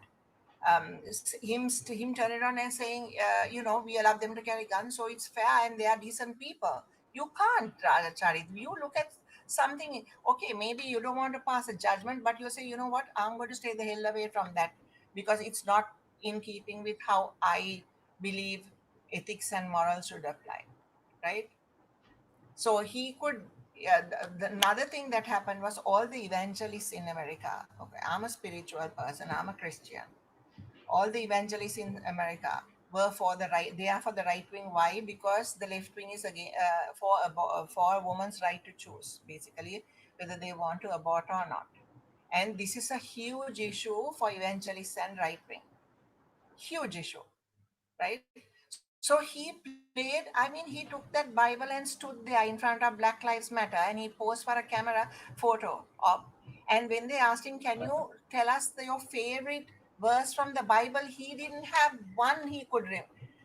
Him turn it on and saying, we allow them to carry guns, so it's fair and they are decent people. You can't, Charit. You look at something, okay, maybe you don't want to pass a judgment, but you say, you know what, I'm going to stay the hell away from that because it's not in keeping with how I believe ethics and morals should apply, right? So he could, yeah, another thing that happened was all the evangelists in America. Okay, I'm a spiritual person, I'm a Christian. All the evangelists in America were for the right. They are for the right wing. Why? Because the left wing is again for a woman's right to choose, basically, whether they want to abort or not. And this is a huge issue for evangelists and right wing. Huge issue, right? So he played, I mean, he took that Bible and stood there in front of Black Lives Matter and he posed for a camera photo of. And when they asked him, can you tell us your favorite verse from the Bible? He didn't have one he could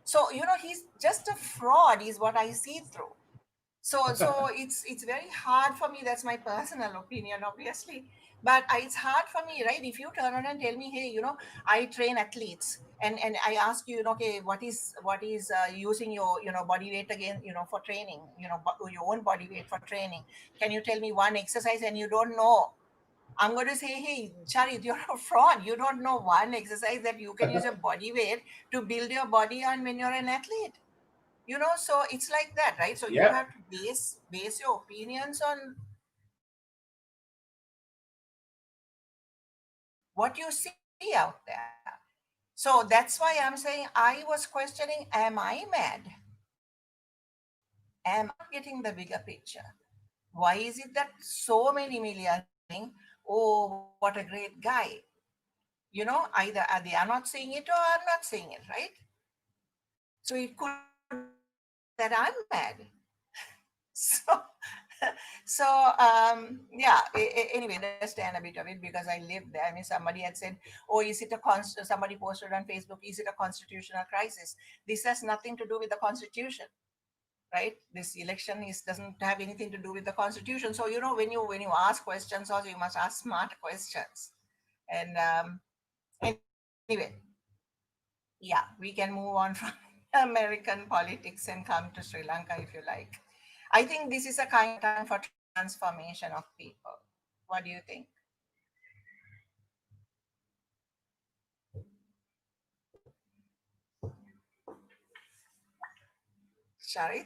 So, he's just a fraud, is what I see through. So it's very hard for me. That's my personal opinion, obviously, but it's hard for me, right? If you turn around and tell me, hey, I train athletes, and I ask you, okay, what is using your body weight again, for training, your own body weight for training, can you tell me one exercise? And you don't know, I'm going to say, hey, Charit, you're a fraud. You don't know one exercise that you can use your body weight to build your body on when you're an athlete. So it's like that, right? So you Yeah. have to base your opinions on what you see out there. So that's why I'm saying I was questioning, am I mad? Am I not getting the bigger picture? Why is it that so many millions saying, oh, what a great guy? Either they are not seeing it or I'm not seeing it, right? So it could be that I'm mad. So yeah, anyway, understand a bit of it because I lived there. I mean, somebody had said, oh, is it somebody posted on Facebook, is it a constitutional crisis? This has nothing to do with the constitution, right? This election doesn't have anything to do with the constitution. So when you ask questions, also you must ask smart questions. And anyway, yeah, we can move on from American politics and come to Sri Lanka if you like. I think this is a kind of time for transformation of people. What do you think? Sharit?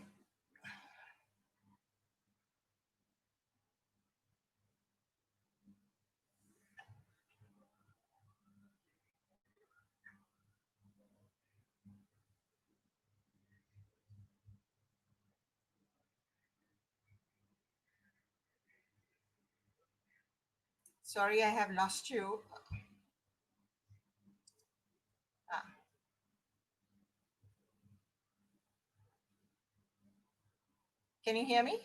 Sorry, I have lost you. Ah, can you hear me?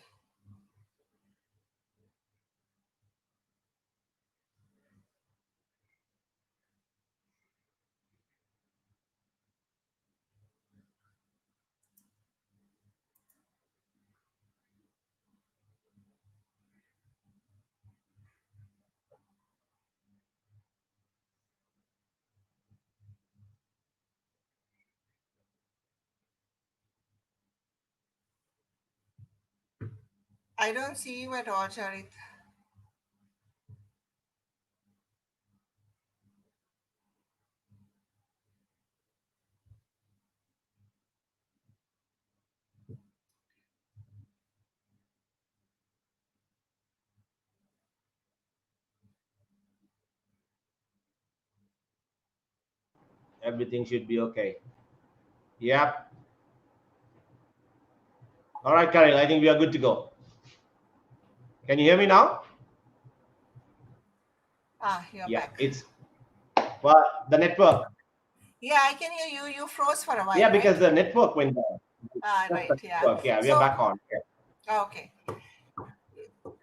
I don't see you at all, Charit. Everything should be okay. Yep. All right, Caryll, I think we are good to go. Can you hear me now? Ah, you're Yeah, back. it's well the network. Yeah, I can hear you. You froze for a while, Yeah, right? because the network went down. Ah, Just the right. Yeah. network. Yeah, we are So, back on. Yeah. okay.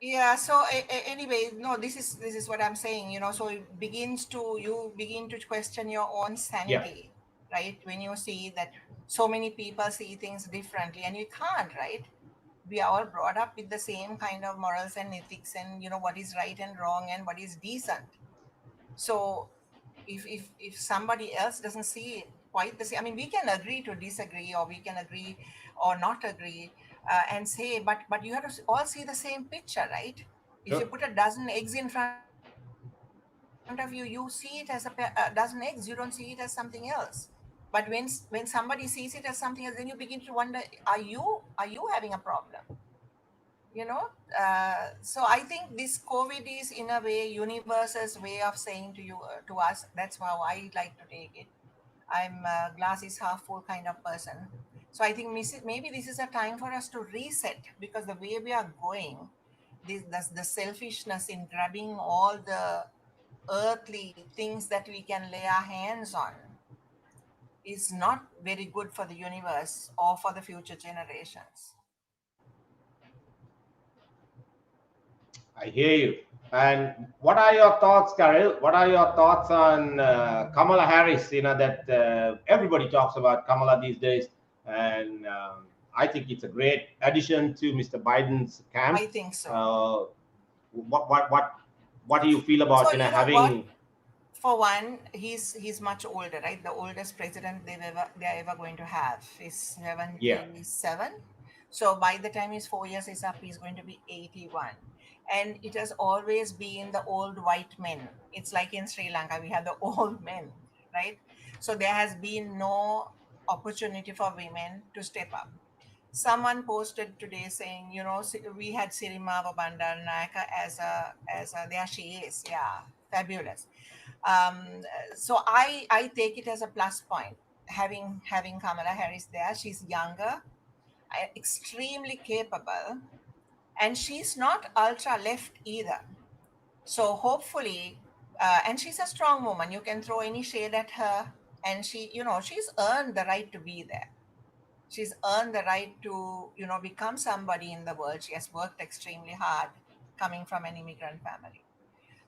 Yeah. So anyway, no, this is what I'm saying. So you begin to question your own Yeah. sanity, right? When you see that so many people see things differently, and you can't, right? We are all brought up with the same kind of morals and ethics, and what is right and wrong and what is decent. So if somebody else doesn't see it quite the same, I mean, we can agree to disagree, or we can agree or not agree, and say, but you have to all see the same picture, right? If you Sure. put a dozen eggs in front of you, you see it as a dozen eggs, you don't see it as something else. But when somebody sees it as something else, then you begin to wonder, are you having a problem? you know so I think this COVID is in a way universe's way of saying to us. That's how I like to take it. I'm a glass is half full kind of person. So I think maybe this is a time for us to reset, because the way we are going, the selfishness in grabbing all the earthly things that we can lay our hands on is not very good for the universe or for the future generations. I hear you. And what are your thoughts, Caryll? What are your thoughts on Kamala Harris? That everybody talks about Kamala these days, and I think it's a great addition to Mr. Biden's camp. I think so. Uh, what do you feel So about you know what? having? For one, he's much older, right? The oldest president they're ever going to have is Yeah, 77. So by the time his 4 years is up, he's going to be 81. And it has always been the old white men. It's like in Sri Lanka, we have the old men, right? So there has been no opportunity for women to step up. Someone posted today saying, we had Sirima Bandaranaike as a there she is, yeah, fabulous. um, so I take it as a plus point, having Kamala Harris there. She's younger, extremely capable, and she's not ultra left either. So hopefully, and she's a strong woman. You can throw any shade at her, and she's earned the right to be there. She's earned the right to become somebody in the world. She has worked extremely hard, coming from an immigrant family.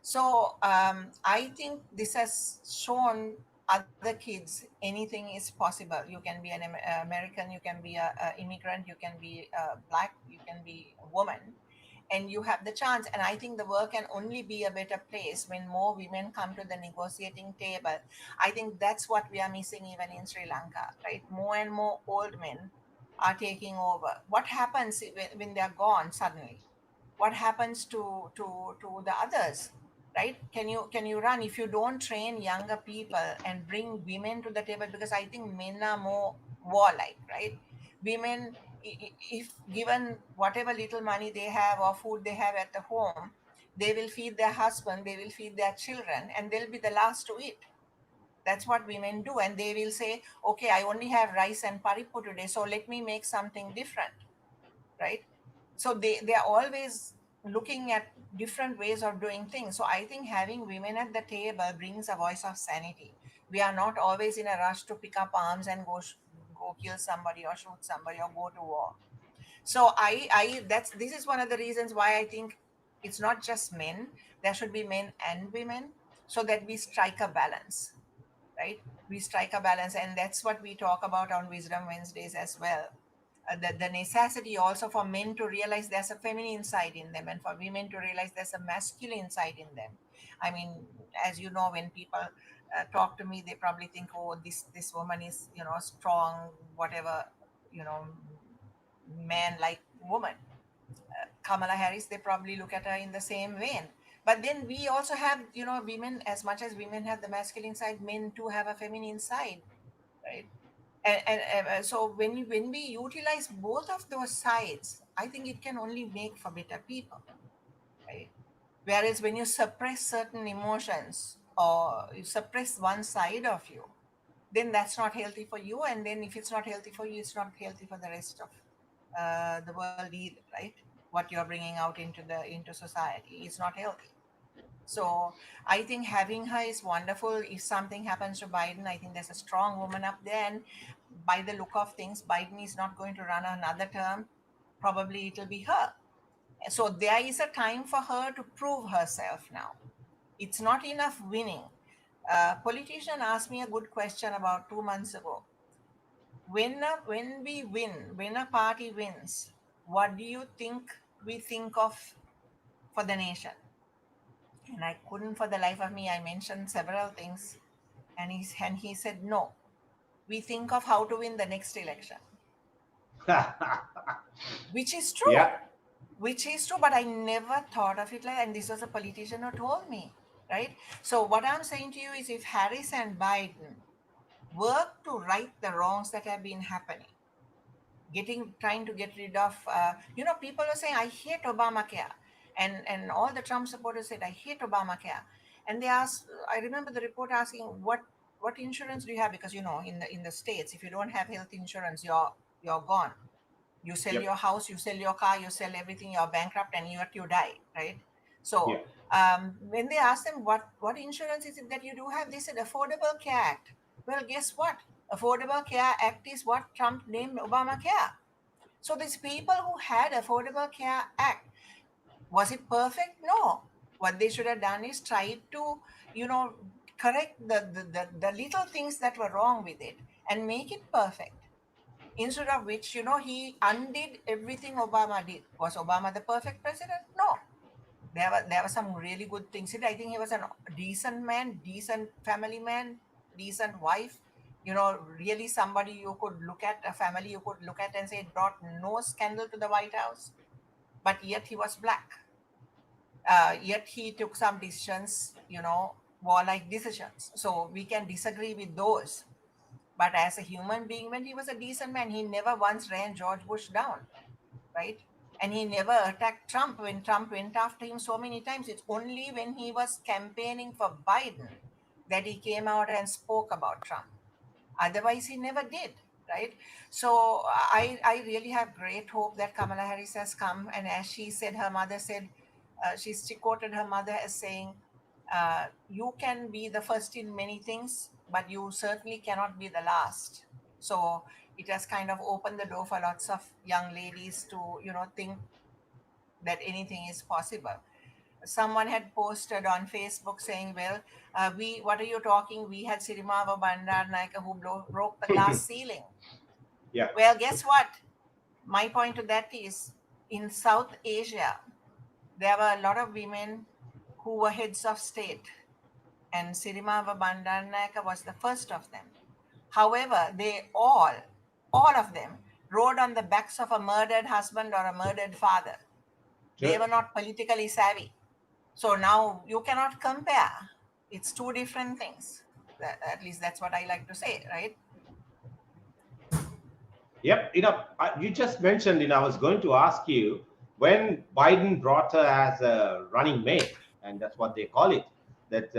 So I think this has shown other kids anything is possible. You can be an American, you can be a immigrant, you can be black, you can be a woman, and you have the chance. And I think the world can only be a better place when more women come to the negotiating table. I think that's what we are missing even in Sri Lanka, right? More and more old men are taking over. What happens when they're gone suddenly? What happens to the others, right? Can you run if you don't train younger people and bring women to the table? Because I think men are more warlike, right? Women, if given whatever little money they have or food they have at the home, they will feed their husband, they will feed their children, and they'll be the last to eat. That's what women do, and they will say, okay, I only have rice and paripu today, so let me make something different, right? So they are always looking at different ways of doing things. So I think having women at the table brings a voice of sanity. We are not always in a rush to pick up arms and go kill somebody or shoot somebody or go to war. So I that's this is one of the reasons why I think it's not just men. There should be men and women, so that we strike a balance, right? We strike a balance, and that's what we talk about on Wisdom Wednesdays as well. The necessity also for men to realize there's a feminine side in them, and for women to realize there's a masculine side in them. I mean, as you know, when people talk to me, they probably think, oh, this woman is strong, whatever, you know man like woman. Kamala Harris, they probably look at her in the same vein. But then we also have, women, as much as women have the masculine side, men too have a feminine side, right? And so when we utilize both of those sides, I think it can only make for better people, right? Whereas when you suppress certain emotions or you suppress one side of you, then that's not healthy for you. And then if it's not healthy for you, it's not healthy for the rest of the world either, right? What you're bringing out into society is not healthy. So I think having her is wonderful. If something happens to Biden, I think there's a strong woman up there. And by the look of things, Biden is not going to run another term. Probably it'll be her. So there is a time for her to prove herself now. It's not enough winning. A politician asked me a good question about 2 months ago. When a party wins, what do you think we think of for the nation? And I couldn't for the life of me. I mentioned several things, and he said no. We think of how to win the next election, which is true. Yeah. Which is true, but I never thought of it like, and this was a politician who told me, right? So what I'm saying to you is, if Harris and Biden work to right the wrongs that have been happening, trying to get rid of, people are saying, I hate Obamacare, and all the Trump supporters said, I hate Obamacare, and they asked, I remember the report asking, what insurance do you have? Because in the states, if you don't have health insurance, you're gone. You sell Yep. your house, you sell your car, you sell everything, you're bankrupt, and you die, right? Yeah. So when they asked them, what insurance is it that you do have, they said Affordable Care Act. Well, guess what? Affordable Care Act is what Trump named Obamacare. So these people who had Affordable Care Act, was it perfect? No. What they should have done is tried to, correct the little things that were wrong with it and make it perfect. Instead of which, he undid everything Obama did. Was Obama the perfect president? No. There were some really good things. I think he was a decent man, decent family man, decent wife. Really somebody you could look at, a family you could look at and say it brought no scandal to the White House. But yet he was black. Yet he took some decisions, warlike decisions. So we can disagree with those. But as a human being, when he was a decent man, he never once ran George Bush down, right? And he never attacked Trump when Trump went after him so many times. It's only when he was campaigning for Biden that he came out and spoke about Trump. Otherwise, he never did, right? So I really have great hope that Kamala Harris has come. And as she said, her mother said, she quoted her mother as saying, you can be the first in many things, but you certainly cannot be the last. So it has kind of opened the door for lots of young ladies to, think that anything is possible. Someone had posted on Facebook saying, well, what are you talking? We had Sirimava Bandaranaike who broke the glass ceiling. Yeah. Well, guess what? My point to that is, in South Asia, there were a lot of women who were heads of state, and Sirimava Bandaranaike was the first of them. However, they all of them, rode on the backs of a murdered husband or a murdered father. They Sure. were not politically savvy. So now you cannot compare. It's two different things. At least that's what I like to say, right? Yep. You just mentioned, I was going to ask you, when Biden brought her as a running mate, and that's what they call it, that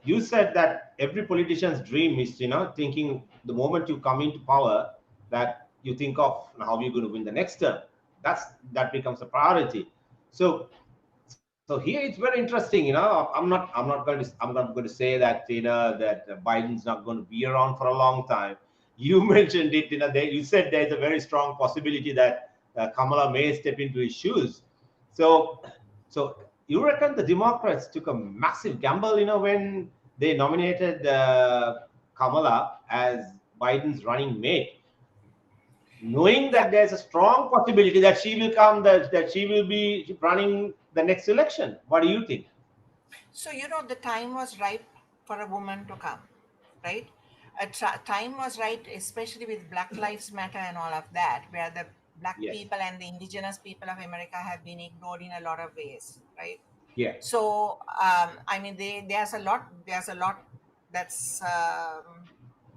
you said that every politician's dream is, thinking the moment you come into power, that you think of how you're going to win the next term. That becomes a priority. So here it's very interesting. I'm not going to say that, that Biden's not going to be around for a long time. You mentioned it. You said there's a very strong possibility that Kamala may step into his shoes. So so you reckon the Democrats took a massive gamble, when they nominated Kamala as Biden's running mate, knowing Yeah. that there's a strong possibility that she will come, that she will be running the next election? What do you think? So, the time was ripe for a woman to come, right? Time was right, especially with Black Lives Matter and all of that, where the black Yes. people and the indigenous people of America have been ignored in a lot of ways, right? Yeah. So I mean, there's a lot that's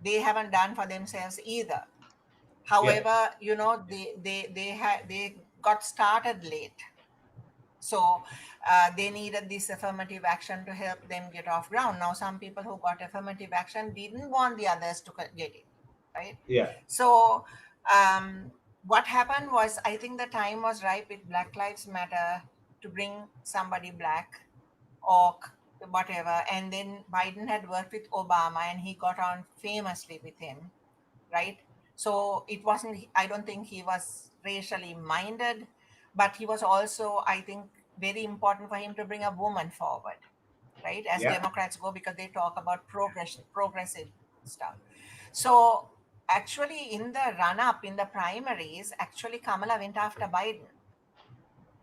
they haven't done for themselves either. Yeah. However, they got started late, so they needed this affirmative action to help them get off ground. Now, some people who got affirmative action didn't want the others to get it, right? Yeah. So what happened was, I think the time was ripe with Black Lives Matter to bring somebody black or whatever. And then Biden had worked with Obama and he got on famously with him, right? So it wasn't, I don't think he was racially minded, but he was also, I think, very important for him to bring a woman forward, right? As Yeah. Democrats go, because they talk about progressive stuff. So actually, in the run up in the primaries, actually Kamala went after Biden.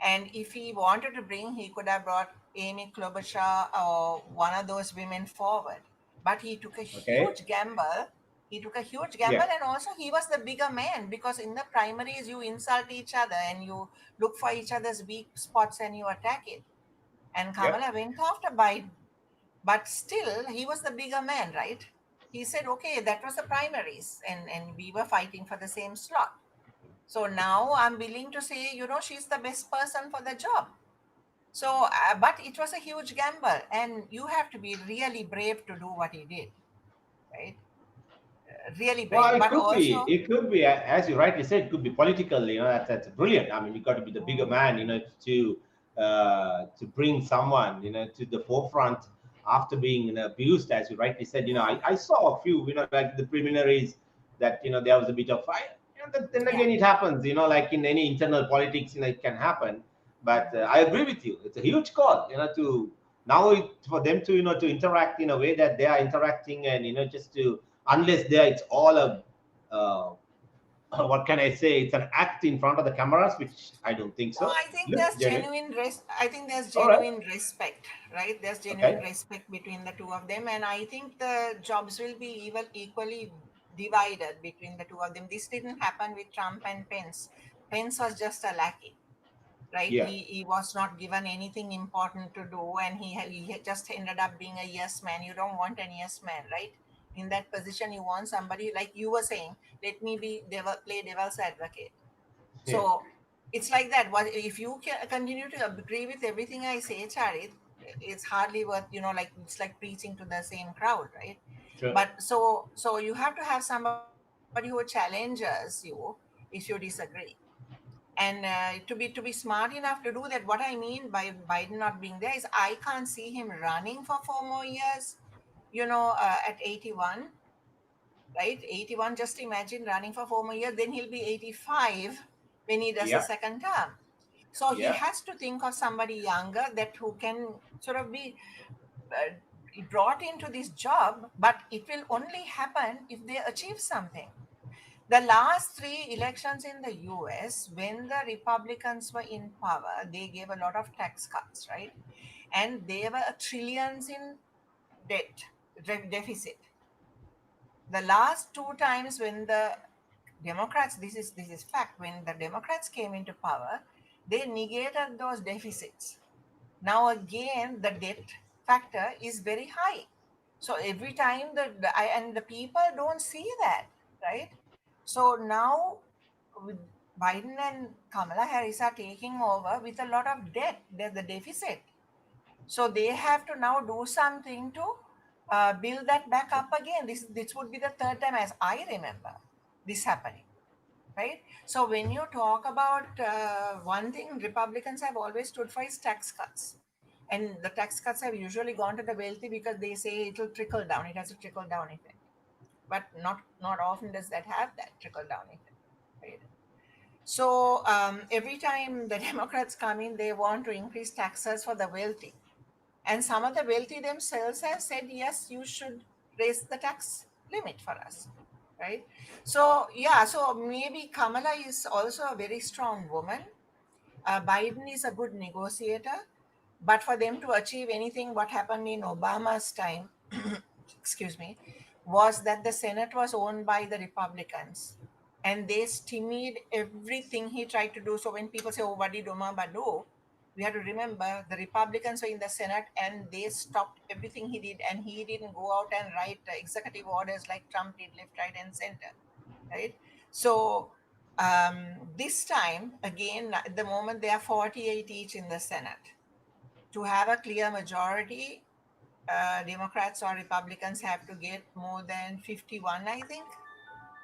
And if he wanted to bring, he could have brought Amy Klobuchar or one of those women forward. But he took a Okay. huge gamble. He took a huge Yeah. gamble, and also he was the bigger man, because in the primaries you insult each other and you look for each other's weak spots and you attack it. And Yeah. Kamala went after Biden, but still he was the bigger man, right? He said, okay, that was the primaries, and we were fighting for the same slot. So now I'm willing to say, she's the best person for the job. So, but it was a huge gamble, and you have to be really brave to do what he did, right? Really Well, brave, it but could be. also, It could be, as you rightly said, it could be political. That's brilliant. I mean, you got to be the bigger mm, man, to bring someone, to the forefront after being, abused, as you rightly said. I saw a few, like the preliminaries that there was a bit of fight. Then yeah, again, it happens. Like in any internal politics, it can happen. But I agree with you. It's a huge call, to now for them to to interact in a way that they are interacting, and just to unless there it's all a uh, what can I say? It's an act in front of the cameras, which I don't think no, so. I think Looks there's genuine. All right. genuine respect, right? There's genuine Okay. respect between the two of them, and I think the jobs will be even equally divided between the two of them. This didn't happen with Trump and Pence. Pence was just a lackey, right? Yeah. He was not given anything important to do, and he just ended up being a yes man. You don't want an yes man, right? In that position, you want somebody like you were saying. Let me play devil's advocate. Yeah. So it's like that. What if you can continue to agree with everything I say, Charit? It's hardly worth, like it's like preaching to the same crowd, right? Sure. But so you have to have somebody who challenges you if you disagree. And to be smart enough to do that, what I mean by Biden not being there is I can't see him running for 4 more years, at 81, right? 81, just imagine running for 4 more years, then he'll be 85 when he does a Yeah. second term. So he Yeah. has to think of somebody younger that who can sort of be uh, brought into this job, but it will only happen if they achieve something. The last three elections in the US, when the Republicans were in power, they gave a lot of tax cuts, right? And they were trillions in debt, deficit. The last two times when the Democrats, this is fact, when the Democrats came into power, they negated those deficits. Now again, the debt factor is very high. So every time and the people don't see that, right? So now with Biden and Kamala Harris are taking over with a lot of debt. There's the deficit. So they have to now do something to build that back up again. This would be the third time, as I remember, this happening, right? So when you talk about one thing, Republicans have always stood for is tax cuts, and the tax cuts have usually gone to the wealthy because they say it will trickle down. It has a trickle down effect, but not often does that have that trickle down effect, right? So every time the Democrats come in, they want to increase taxes for the wealthy, and some of the wealthy themselves have said, yes, you should raise the tax limit for us, right? So, yeah, so maybe Kamala is also a very strong woman. Biden is a good negotiator. But for them to achieve anything, what happened in Obama's time, excuse me, was that the Senate was owned by the Republicans. and they stymied everything he tried to do. So when people say, "Oh, what did Obama do?" we have to remember the Republicans were in the Senate and they stopped everything he did, and he didn't go out and write executive orders like Trump did, left, right, and center, right? So this time, again, at the moment, there are 48 each in the Senate. To have a clear majority, Democrats or Republicans have to get more than 51, I think,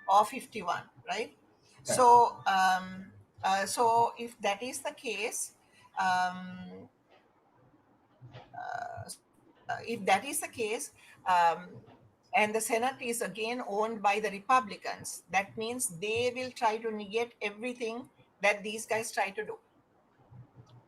or 51, right? Yeah. So if that is the case, um, if that is the case, and the Senate is again owned by the Republicans, that means they will try to negate everything that these guys try to do.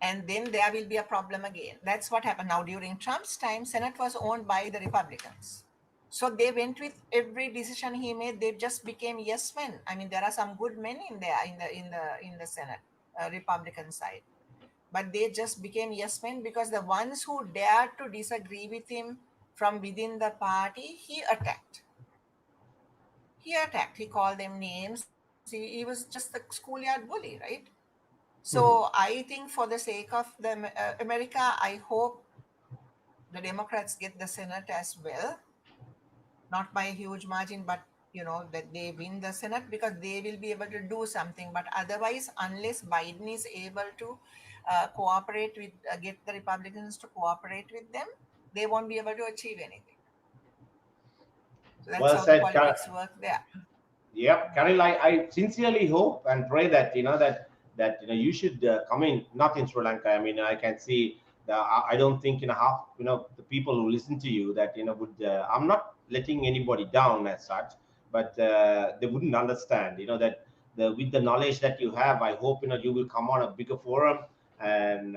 And then there will be a problem again. That's what happened. Now, during Trump's time, Senate was owned by the Republicans. So they went with every decision he made. They just became yes men. I mean, there are some good men in there in the Senate, Republican side, but they just became yes men because the ones who dared to disagree with him from within the party, he attacked. He attacked. He called them names. He was just a schoolyard bully, right? So Mhm. I think for the sake of the America, I hope the Democrats get the Senate as well, not by a huge margin, but that they win the Senate because they will be able to do something. But otherwise, unless Biden is able to cooperate with, get the Republicans to cooperate with them, they won't be able to achieve anything. So that's Well how the said, politics work there. Yep, Caryll, I sincerely hope and pray that you should come in, not in Sri Lanka. I mean, I can see the I don't think half the people who listen to you that would I'm not letting anybody down as such, but they wouldn't understand that with the knowledge that you have, I hope you will come on a bigger forum and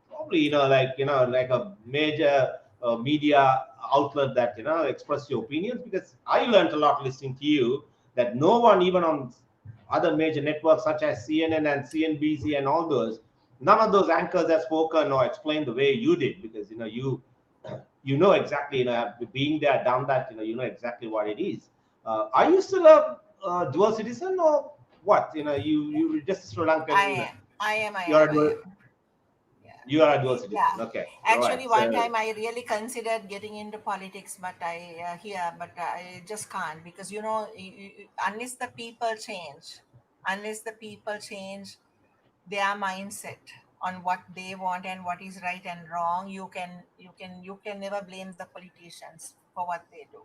probably like a major media outlet that express your opinions, because I learned a lot listening to you, that no one, even on other major networks such as CNN and CNBC and all those, none of those anchors have spoken or explained the way you did, because you know exactly, being there, done that, you know exactly what it is. Are you still a dual citizen, or what? You just Sri I Lankan. am. I am. I You're am. a I dual, am. Yeah. you are a dual Yeah. citizen. Okay, all Actually, right. one So time I really considered getting into politics, but I just can't because unless the people change, their mindset on what they want and what is right and wrong, you can never blame the politicians for what they do.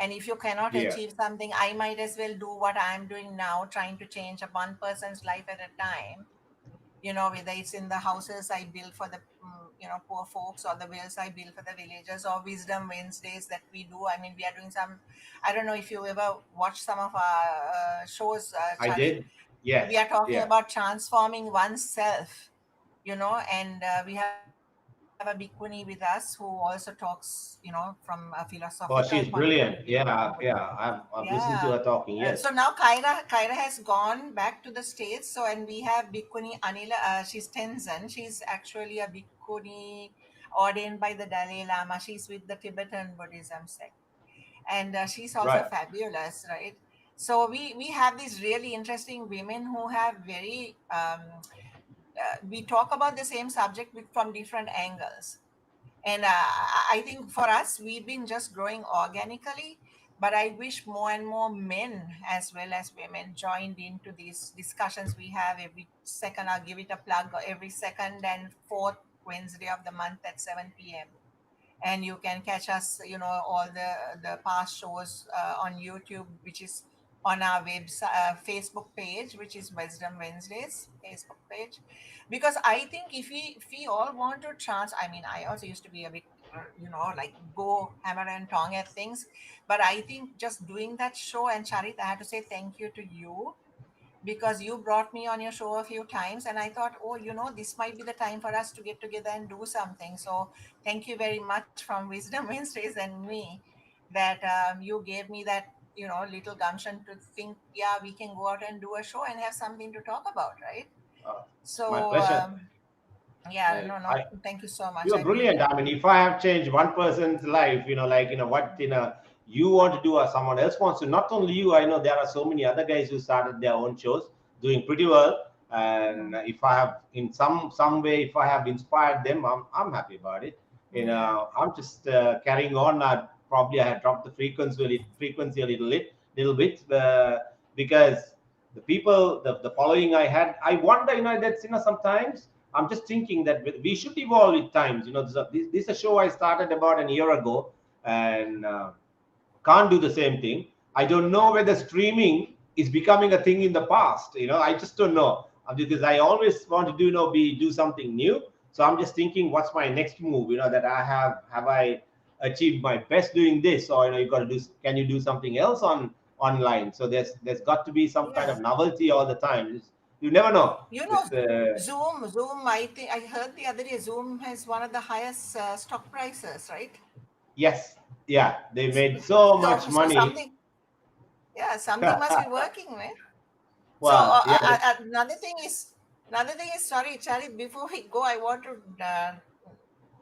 And if you cannot yeah, achieve something, I might as well do what I'm doing now, trying to change a one person's life at a time. Whether it's in the houses I build for the poor folks, or the wills I build for the villagers, or Wisdom Wednesdays that we do. I mean, we are doing some. I don't know if you ever watched some of our shows, I Charit. did. We Yes, are talking yeah. about transforming oneself, and we have a bhikkhuni with us who also talks, from a philosophical point Oh, of view. she's brilliant. Yeah, yeah. I've Yeah. listened to her talking. So Yes, now Kyra has gone back to the States. So, and we have Bhikkhuni Anila. She's Tenzin. She's actually a Bhikkhuni ordained by the Dalai Lama. She's with the Tibetan Buddhism sect, and she's also right. fabulous, right? So we have these really interesting women who have very we talk about the same subject from different angles. And I think for us, we've been just growing organically, but I wish more and more men as well as women joined into these discussions we have every second. I'll give it a plug, every second and fourth Wednesday of the month at 7 p.m. And you can catch us, all the past shows on YouTube, which is on our website, Facebook page, which is Wisdom Wednesdays Facebook page. Because I think if we all want to I mean, I also used to be a bit like go hammer and tong at things, but I think just doing that show, and Charit, I have to say thank you to you because you brought me on your show a few times, and I thought, oh, this might be the time for us to get together and do something. So thank you very much from Wisdom Wednesdays and me that you gave me that little gumption to think, yeah, we can go out and do a show and have something to talk about, right? My So pleasure. yeah, I, no, I thank you so much. You're I mean, brilliant. I mean, if I have changed one person's life, like what you want to do or someone else wants to. Not only you, I know there are so many other guys who started their own shows doing pretty well. And if I have in some way, if I have inspired them, I'm happy about it. Yeah. I'm just carrying on. Probably I have dropped the frequency a little bit because the people, the following I had, I wonder, that's, sometimes I'm just thinking that we should evolve with times. This is a show I started about a year ago, and can't do the same thing. I don't know whether streaming is becoming a thing in the past. I just don't know. Because I always want to do something new. So I'm just thinking, what's my next move? That I have I achieved my best doing this, or you got to do? Can you do something else online? So there's got to be some kind Yeah. of novelty all the time. You never know. You know, It's Zoom, I think I heard the other day, Zoom has one of the highest stock prices, right? Yes, yeah, they made so So, much so money. something, yeah, something must be working, man. So Well, yeah, another thing is, sorry, Charlie, before we go, I want to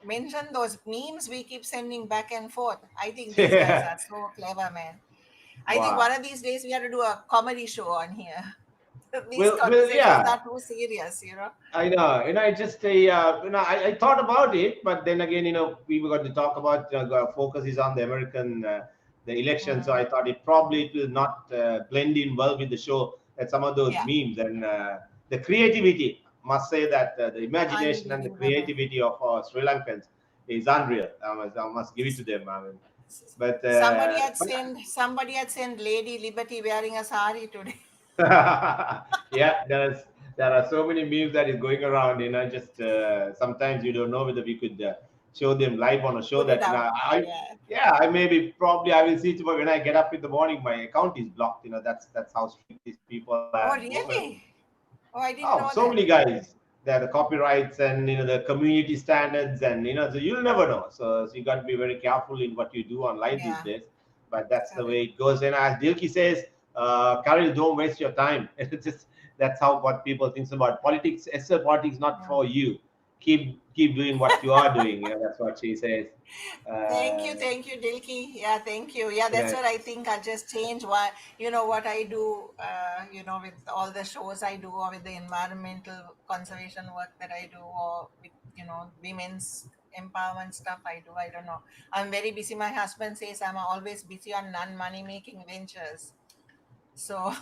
mention those memes we keep sending back and forth. I think these guys are so clever, man. I think one wow. of these days we have to do a comedy show on here. These Well, conversations yeah. are too serious. I know, I just, I thought about it, but then again, we were going to talk about, focus is on the American, the election. So Mm. I thought it will not blend in well with the show. And some of those Yeah, memes and the creativity, must say that the imagination and the unbelievable. creativity of Sri Lankans is unreal. I must give it to them. I mean, but, Somebody had sent Lady Liberty wearing a sari today. yeah, there are so many memes that is going around. Just sometimes you don't know whether we could show them live on a show Put it that out. I Yeah. yeah, I maybe probably I will see tomorrow when I get up in the morning. My account is blocked. That's how strict these people are Oh, at the moment. really? Oh, I didn't Oh, know so that. many guys. There are the copyrights and the community standards, and so you'll never know. So you got to be very careful in what you do online these Yeah, days. But that's the way correct. it goes. And as Dilki says, Caryll, don't waste your time. It's just that's how what people think about politics. SL politics not Yeah. for you. Keep doing what you are doing. That's what she says. Thank you, Dilki. Yeah, thank you. Yeah, that's Yeah. what I think. I'll just change what I do, with all the shows I do, or with the environmental conservation work that I do, or with, women's empowerment stuff I do. I don't know. I'm very busy. My husband says I'm always busy on non-money making ventures. So,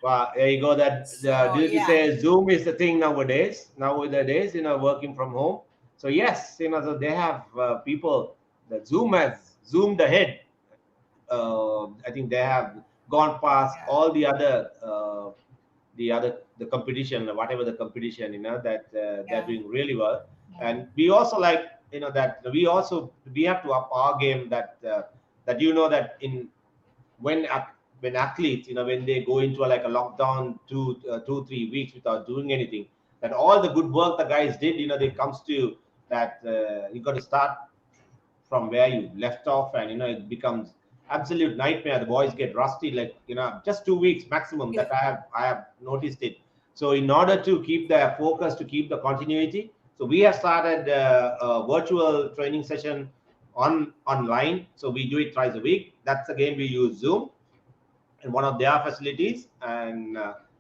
Well, there you go. That so Dilki yeah, says Zoom is the thing nowadays. Nowadays, working from home. So yes, so they have people that Zoom has zoomed ahead. I think they have gone past yeah, all the competition, whatever the competition, that they're yeah, doing really well. yeah, And we also like, that we have to up our game that that when when athletes, when they go into like a lockdown 2 3 weeks without doing anything, that all the good work the guys did, they comes to that you got to start from where you left off, and it becomes absolute nightmare. The boys get rusty, like just 2 weeks maximum yeah, that I have noticed it. So in order to keep their focus, to keep the continuity, so we have started a virtual training session online. So we do it twice a week. That's again we use Zoom in one of their facilities. And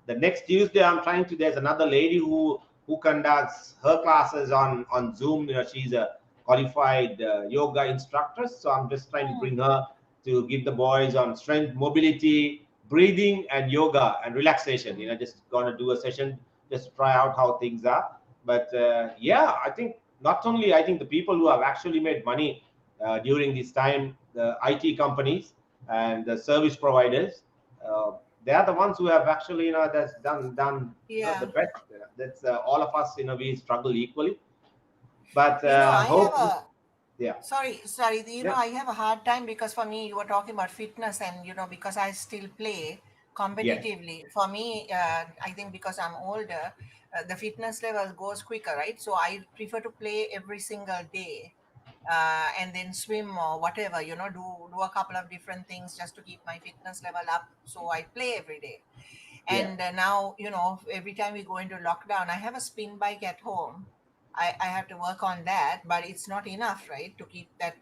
the next Tuesday, I'm trying to. There's another lady who conducts her classes on Zoom. She's a qualified yoga instructor. So I'm just trying to mm, bring her to give the boys on strength, mobility, breathing, and yoga and relaxation. mm, Just gonna do a session just to try out how things are. But yeah, I think not only I think the people who have actually made money during this time, the IT companies and the service providers, uh, they are the ones who have actually that's done the yeah. best. That's all of us, we struggle equally, but I have hope. a Yeah, Sorry. yeah, I have a hard time because for me, you were talking about fitness, and because I still play yes, competitively. For me, I think because I'm older, the fitness level goes quicker, right? So I prefer to play every single day, and then swim or whatever. Do a couple of different things just to keep my fitness level up. So I play every day. yeah. And now, every time we go into lockdown, I have a spin bike at home. I have to work on that, but it's not enough, right, to keep that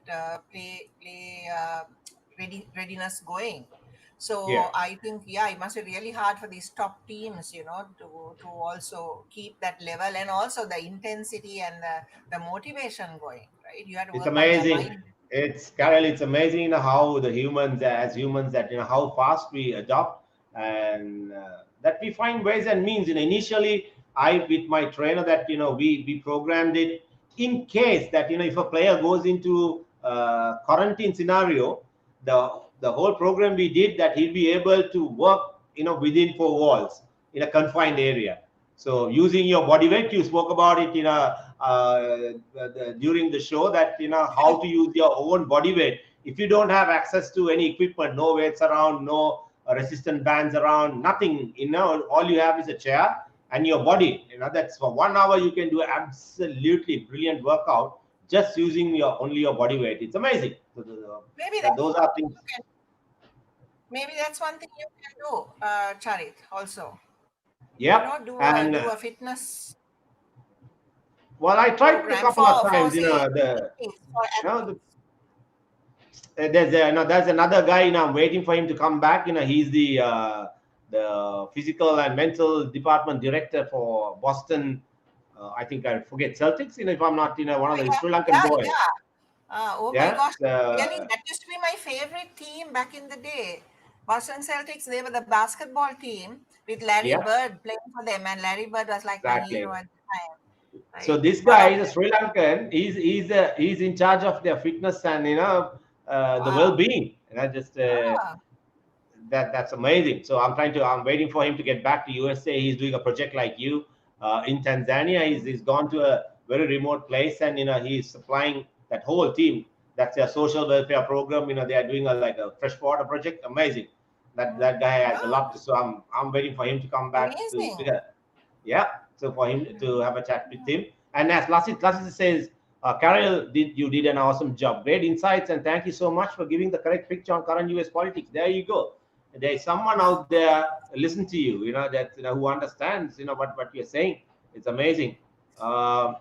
readiness going. So Yeah, I think, yeah, it must be really hard for these top teams, to also keep that level, and also the intensity and the motivation going, right? You have to it's work on their amazing. mind. It's Caryll, it's amazing, how the humans, as humans, that how fast we adopt, and that we find ways and means. Initially, I with my trainer, that we programmed it in case that if a player goes into quarantine scenario, the whole program we did, that he'll be able to work within four walls in a confined area. So using your body weight, you spoke about it during the show, that how to use your own body weight. If you don't have access to any equipment, no weights around, no resistant bands around, nothing, all you have is a chair and your body. That's for 1 hour you can do absolutely brilliant workout just using your body weight. It's amazing. Maybe that's Those one are thing things. you can. Maybe that's one thing you can do, Charit. Also, Yep. And do a fitness well, I tried a program couple of for times. say athletes, for The, athletes. there's another guy. I'm waiting for him to come back. He's the physical and mental department director for Boston. I think I forget Celtics. If I'm not, one of Oh, the yeah, Sri Lankan yeah, boy. yeah. Oh my Yeah. gosh, really? That used to be my favorite team back in the day. Boston Celtics, they were the basketball team with Larry Yeah. Bird playing for them, and Larry Bird was like my hero Exactly. at the time, So right? this One guy of is a them. Sri Lankan. He's in charge of their fitness and the Wow. well-being. Just Ah, that's amazing. So I'm waiting for him to get back to USA. He's doing a project like you in Tanzania. He's gone to a very remote place, and he's supplying that whole team. That's their social welfare program. They are doing like a freshwater project. Amazing. That guy has a ah, lot to. So I'm waiting for him to come back to amazing. because yeah. So for him to Mm, have a chat with him, and as Lassit says, Caryll, did an awesome job, great insights, and thank you so much for giving the correct picture on current U.S. politics. There you go. There is someone out there listen to you, that who understands, what you're saying. It's amazing. Um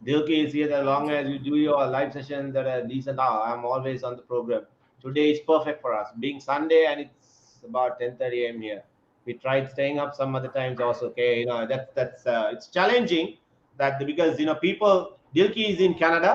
Dilke is here. As long thank as you. you do your live sessions that are decent, I'm always on the program. Today is perfect for us, being Sunday, and it's about 10:30 a.m. here. We tried staying up some other times also. Okay, that's it's challenging because people. Dilke is in Canada.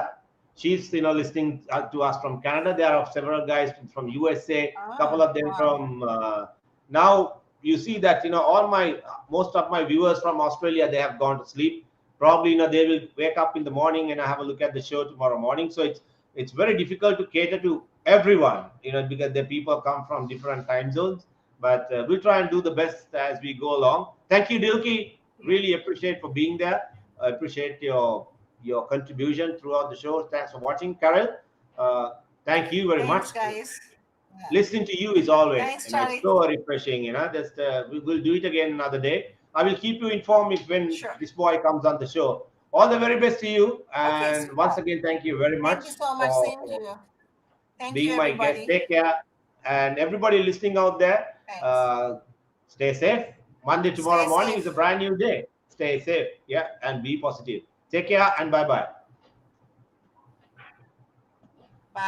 She's listening to us from Canada. There are several guys from USA. Couple Ah, of them wow. from now. You see that all my most of my viewers from Australia, they have gone to sleep. Probably they will wake up in the morning and I have a look at the show tomorrow morning. So it's very difficult to cater to everyone, because the people come from different time zones. But we'll try and do the best as we go along. Thank you, Dilki. Yeah. Really appreciate for being there. I appreciate your contribution throughout the show. Thanks for watching, Caryll. uh, thank you very much. Thanks, guys. Yeah. Listening to you is always, Thanks, it's Charit. so refreshing. Just we'll do it again another day. I will keep you informed if when Sure. this boy comes on the show. All the very best to you, Okay, and once super. again, thank you very Thank much you so much. for Same to you. Thank you, being my guest. everybody. Take care, and everybody listening out there, Thanks. stay safe. Monday tomorrow Stay morning is safe. a brand new day. Stay safe, yeah, and be positive. Take care, and bye bye.